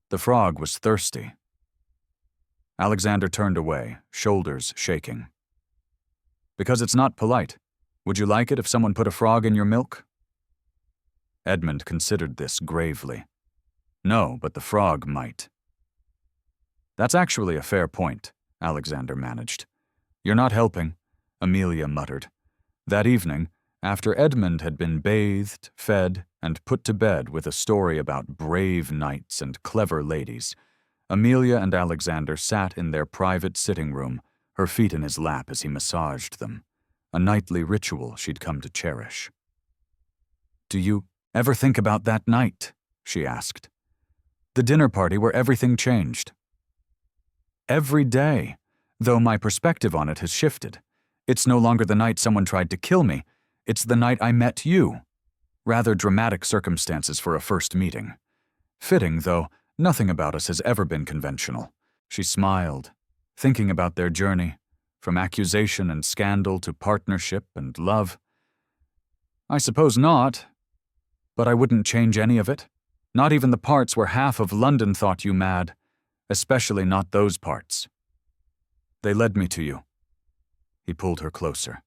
The frog was thirsty. Alexander turned away, shoulders shaking. "Because it's not polite. Would you like it if someone put a frog in your milk?" Edmund considered this gravely. "No, but the frog might." "That's actually a fair point," Alexander managed. "You're not helping," Amelia muttered. That evening, After Edmund had been bathed, fed, and put to bed with a story about brave knights and clever ladies, Amelia and Alexander sat in their private sitting room, her feet in his lap as he massaged them, a nightly ritual she'd come to cherish. "Do you ever think about that night?" she asked. "The dinner party where everything changed." "Every day, though my perspective on it has shifted. It's no longer the night someone tried to kill me, it's the night I met you. Rather dramatic circumstances for a first meeting. Fitting, though, nothing about us has ever been conventional." She smiled, thinking about their journey, from accusation and scandal to partnership and love. "I suppose not, but I wouldn't change any of it. Not even the parts where half of London thought you mad, especially not those parts. They led me to you." He pulled her closer,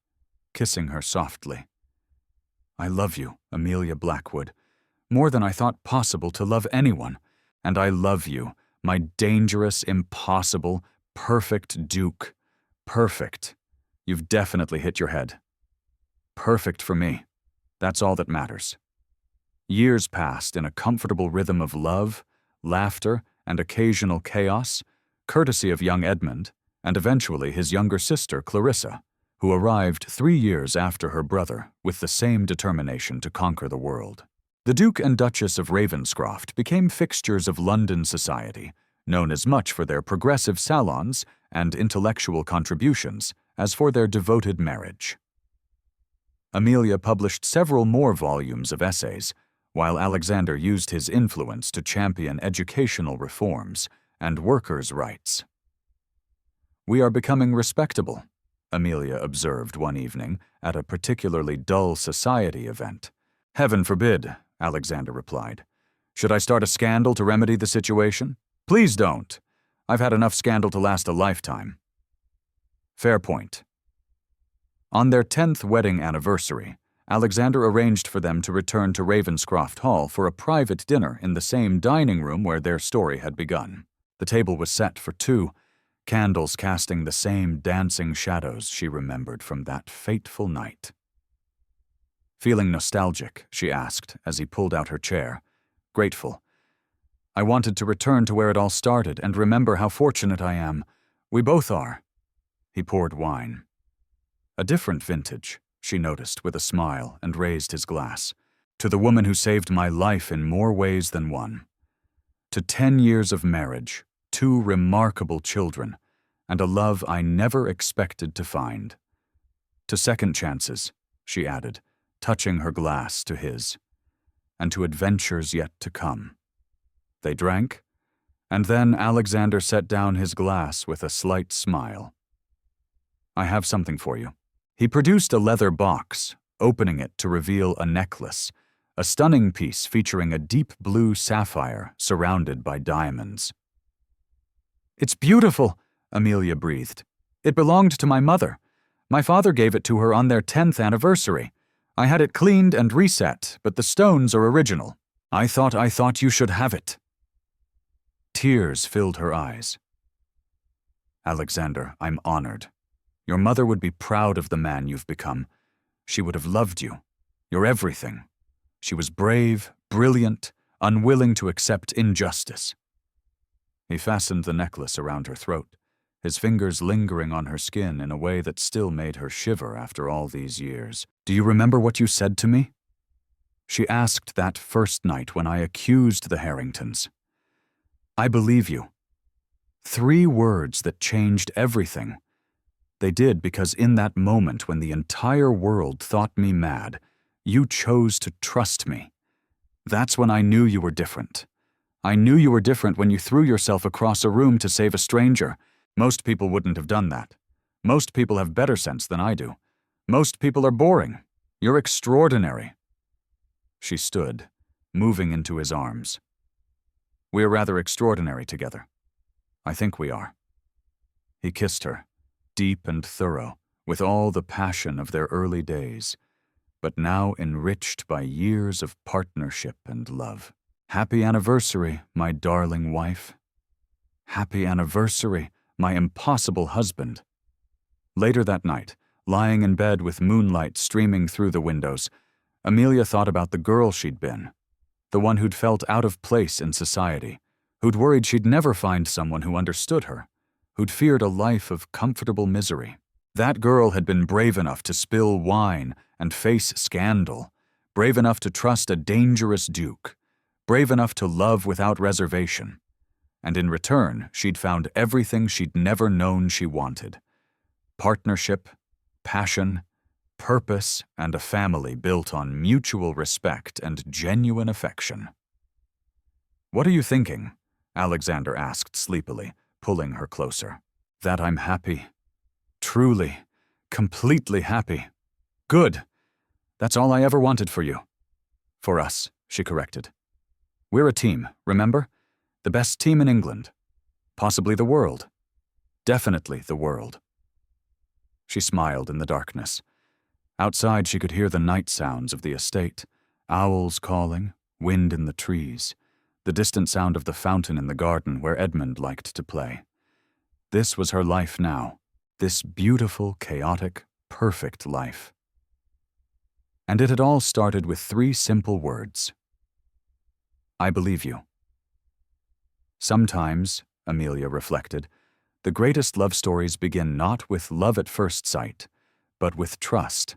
kissing her softly. "I love you, Amelia Blackwood, more than I thought possible to love anyone, and I love you, my dangerous, impossible, perfect Duke. Perfect. You've definitely hit your head. Perfect for me. That's all that matters." Years passed in a comfortable rhythm of love, laughter, and occasional chaos, courtesy of young Edmund, and eventually his younger sister, Clarissa, who arrived 3 years after her brother with the same determination to conquer the world. The Duke and Duchess of Ravenscroft became fixtures of London society, known as much for their progressive salons and intellectual contributions as for their devoted marriage. Amelia published several more volumes of essays, while Alexander used his influence to champion educational reforms and workers' rights. "We are becoming respectable," Amelia observed one evening at a particularly dull society event. "Heaven forbid," Alexander replied. "Should I start a scandal to remedy the situation? Please don't. I've had enough scandal to last a lifetime." Fair point. On their 10th wedding anniversary, Alexander arranged for them to return to Ravenscroft Hall for a private dinner in the same dining room where their story had begun. The table was set for 2, candles casting the same dancing shadows she remembered from that fateful night. Feeling nostalgic, she asked as he pulled out her chair. Grateful. "I wanted to return to where it all started and remember how fortunate I am. We both are." He poured wine. "A different vintage," she noticed with a smile and raised his glass. "To the woman who saved my life in more ways than one. To 10 years of marriage, 2 remarkable children, and a love I never expected to find. To second chances," she added, touching her glass to his, "and to adventures yet to come." They drank, and then Alexander set down his glass with a slight smile. "I have something for you." He produced a leather box, opening it to reveal a necklace, a stunning piece featuring a deep blue sapphire surrounded by diamonds. "It's beautiful," Amelia breathed. "It belonged to my mother. My father gave it to her on their 10th anniversary. I had it cleaned and reset, but the stones are original. I thought you should have it." Tears filled her eyes. "Alexander, I'm honored. Your mother would be proud of the man you've become. She would have loved you. You're everything. She was brave, brilliant, unwilling to accept injustice." He fastened the necklace around her throat, his fingers lingering on her skin in a way that still made her shiver after all these years. "Do you remember what you said to me?" She asked that first night when I accused the Harringtons. "I believe you." 3 words that changed everything. They did because in that moment when the entire world thought me mad, you chose to trust me. That's when I knew you were different. I knew you were different when you threw yourself across a room to save a stranger. Most people wouldn't have done that. Most people have better sense than I do. Most people are boring. You're extraordinary." She stood, moving into his arms. "We're rather extraordinary together. I think we are." He kissed her, deep and thorough, with all the passion of their early days, but now enriched by years of partnership and love. "Happy anniversary, my darling wife. Happy anniversary, my impossible husband." Later that night, Lying in bed with moonlight streaming through the windows, Amelia thought about the girl she'd been, the one who'd felt out of place in society, who'd worried she'd never find someone who understood her, who'd feared a life of comfortable misery. That girl had been brave enough to spill wine and face scandal, brave enough to trust a dangerous duke, brave enough to love without reservation. And in return, she'd found everything she'd never known she wanted: partnership, passion, purpose, and a family built on mutual respect and genuine affection. "What are you thinking?" Alexander asked sleepily, pulling her closer. "That I'm happy. Truly, completely happy. Good. That's all I ever wanted for you." "For us," she corrected. "We're a team, remember? The best team in England. Possibly the world. Definitely the world." She smiled in the darkness. Outside she could hear the night sounds of the estate, owls calling, wind in the trees, the distant sound of the fountain in the garden where Edmund liked to play. This was her life now, this beautiful, chaotic, perfect life. And it had all started with 3 simple words. "I believe you." Sometimes, Amelia reflected, the greatest love stories begin not with love at first sight, but with trust,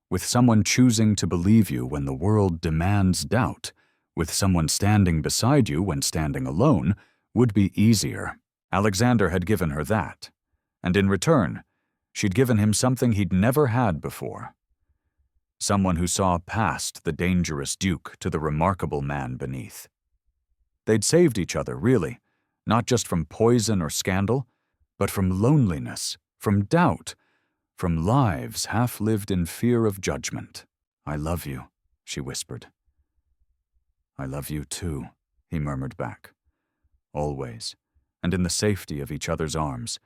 with someone choosing to believe you when the world demands doubt, with someone standing beside you when standing alone would be easier. Alexander had given her that, and in return, she'd given him something he'd never had before. Someone who saw past the dangerous duke to the remarkable man beneath. They'd saved each other, really, not just from poison or scandal, but from loneliness, from doubt, from lives half lived in fear of judgment. "I love you," she whispered. "I love you too," he murmured back. Always, and in the safety of each other's arms,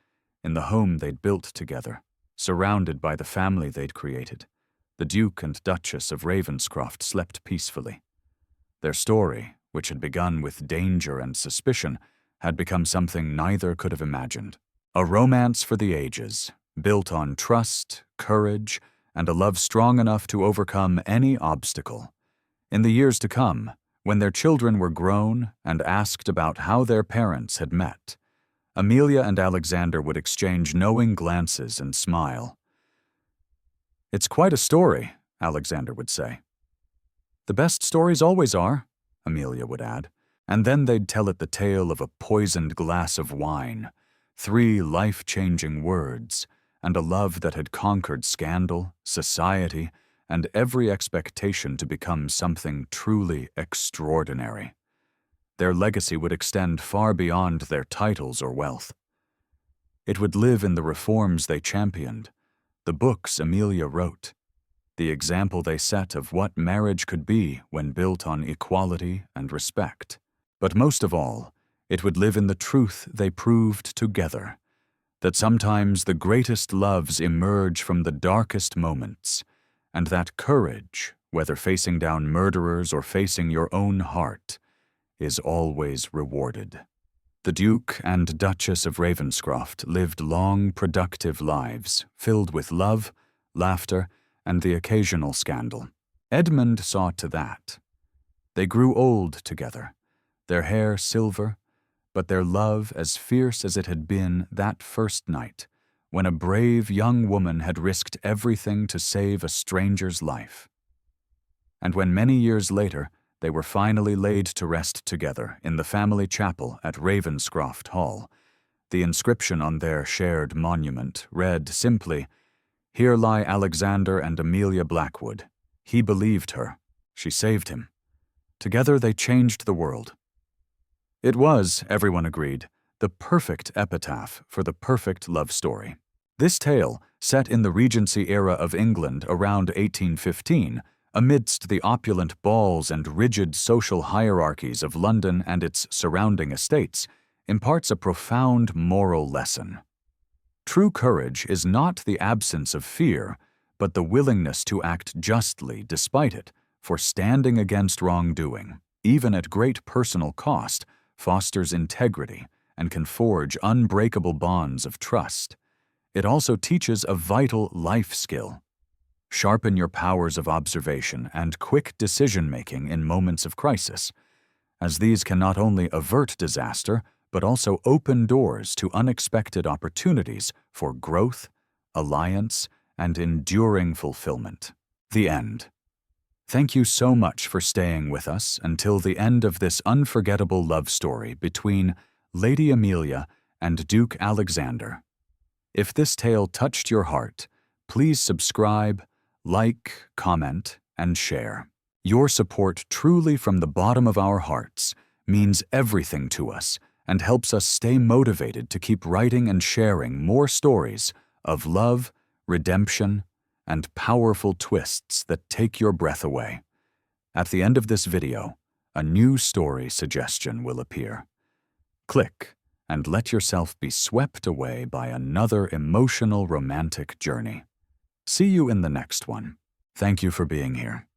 in the home they'd built together, surrounded by the family they'd created, the Duke and Duchess of Ravenscroft slept peacefully. Their story, which had begun with danger and suspicion, had become something neither could have imagined. A romance for the ages, built on trust, courage, and a love strong enough to overcome any obstacle. In the years to come, when their children were grown and asked about how their parents had met, Amelia and Alexander would exchange knowing glances and smile. "It's quite a story," Alexander would say. "The best stories always are," Amelia would add, and then they'd tell it the tale of a poisoned glass of wine, 3 life-changing words, and a love that had conquered scandal, society, and every expectation to become something truly extraordinary. Their legacy would extend far beyond their titles or wealth. It would live in the reforms they championed, the books Amelia wrote, the example they set of what marriage could be when built on equality and respect. But most of all, it would live in the truth they proved together, that sometimes the greatest loves emerge from the darkest moments, and that courage, whether facing down murderers or facing your own heart, is always rewarded. The Duke and Duchess of Ravenscroft lived long, productive lives, filled with love, laughter, and the occasional scandal. Edmund saw to that. They grew old together, their hair silver, but their love as fierce as it had been that first night, when a brave young woman had risked everything to save a stranger's life. And when many years later they were finally laid to rest together in the family chapel at Ravenscroft Hall, the inscription on their shared monument read simply, "Here lie Alexander and Amelia Blackwood. He believed her. She saved him. Together they changed the world." It was, everyone agreed, the perfect epitaph for the perfect love story. This tale, set in the Regency era of England around 1815, amidst the opulent balls and rigid social hierarchies of London and its surrounding estates, imparts a profound moral lesson. True courage is not the absence of fear, but the willingness to act justly despite it, for standing against wrongdoing, even at great personal cost, fosters integrity and can forge unbreakable bonds of trust. it also teaches a vital life skill. Sharpen your powers of observation and quick decision-making in moments of crisis, as these can not only avert disaster, but also open doors to unexpected opportunities for growth, alliance, and enduring fulfillment. The end. Thank you so much for staying with us until the end of this unforgettable love story between Lady Amelia and Duke Alexander. If this tale touched your heart, please subscribe, like, comment, and share. Your support truly from the bottom of our hearts means everything to us and helps us stay motivated to keep writing and sharing more stories of love, redemption, and powerful twists that take your breath away. At the end of this video, a new story suggestion will appear. Click and let yourself be swept away by another emotional romantic journey. See you in the next one. Thank you for being here.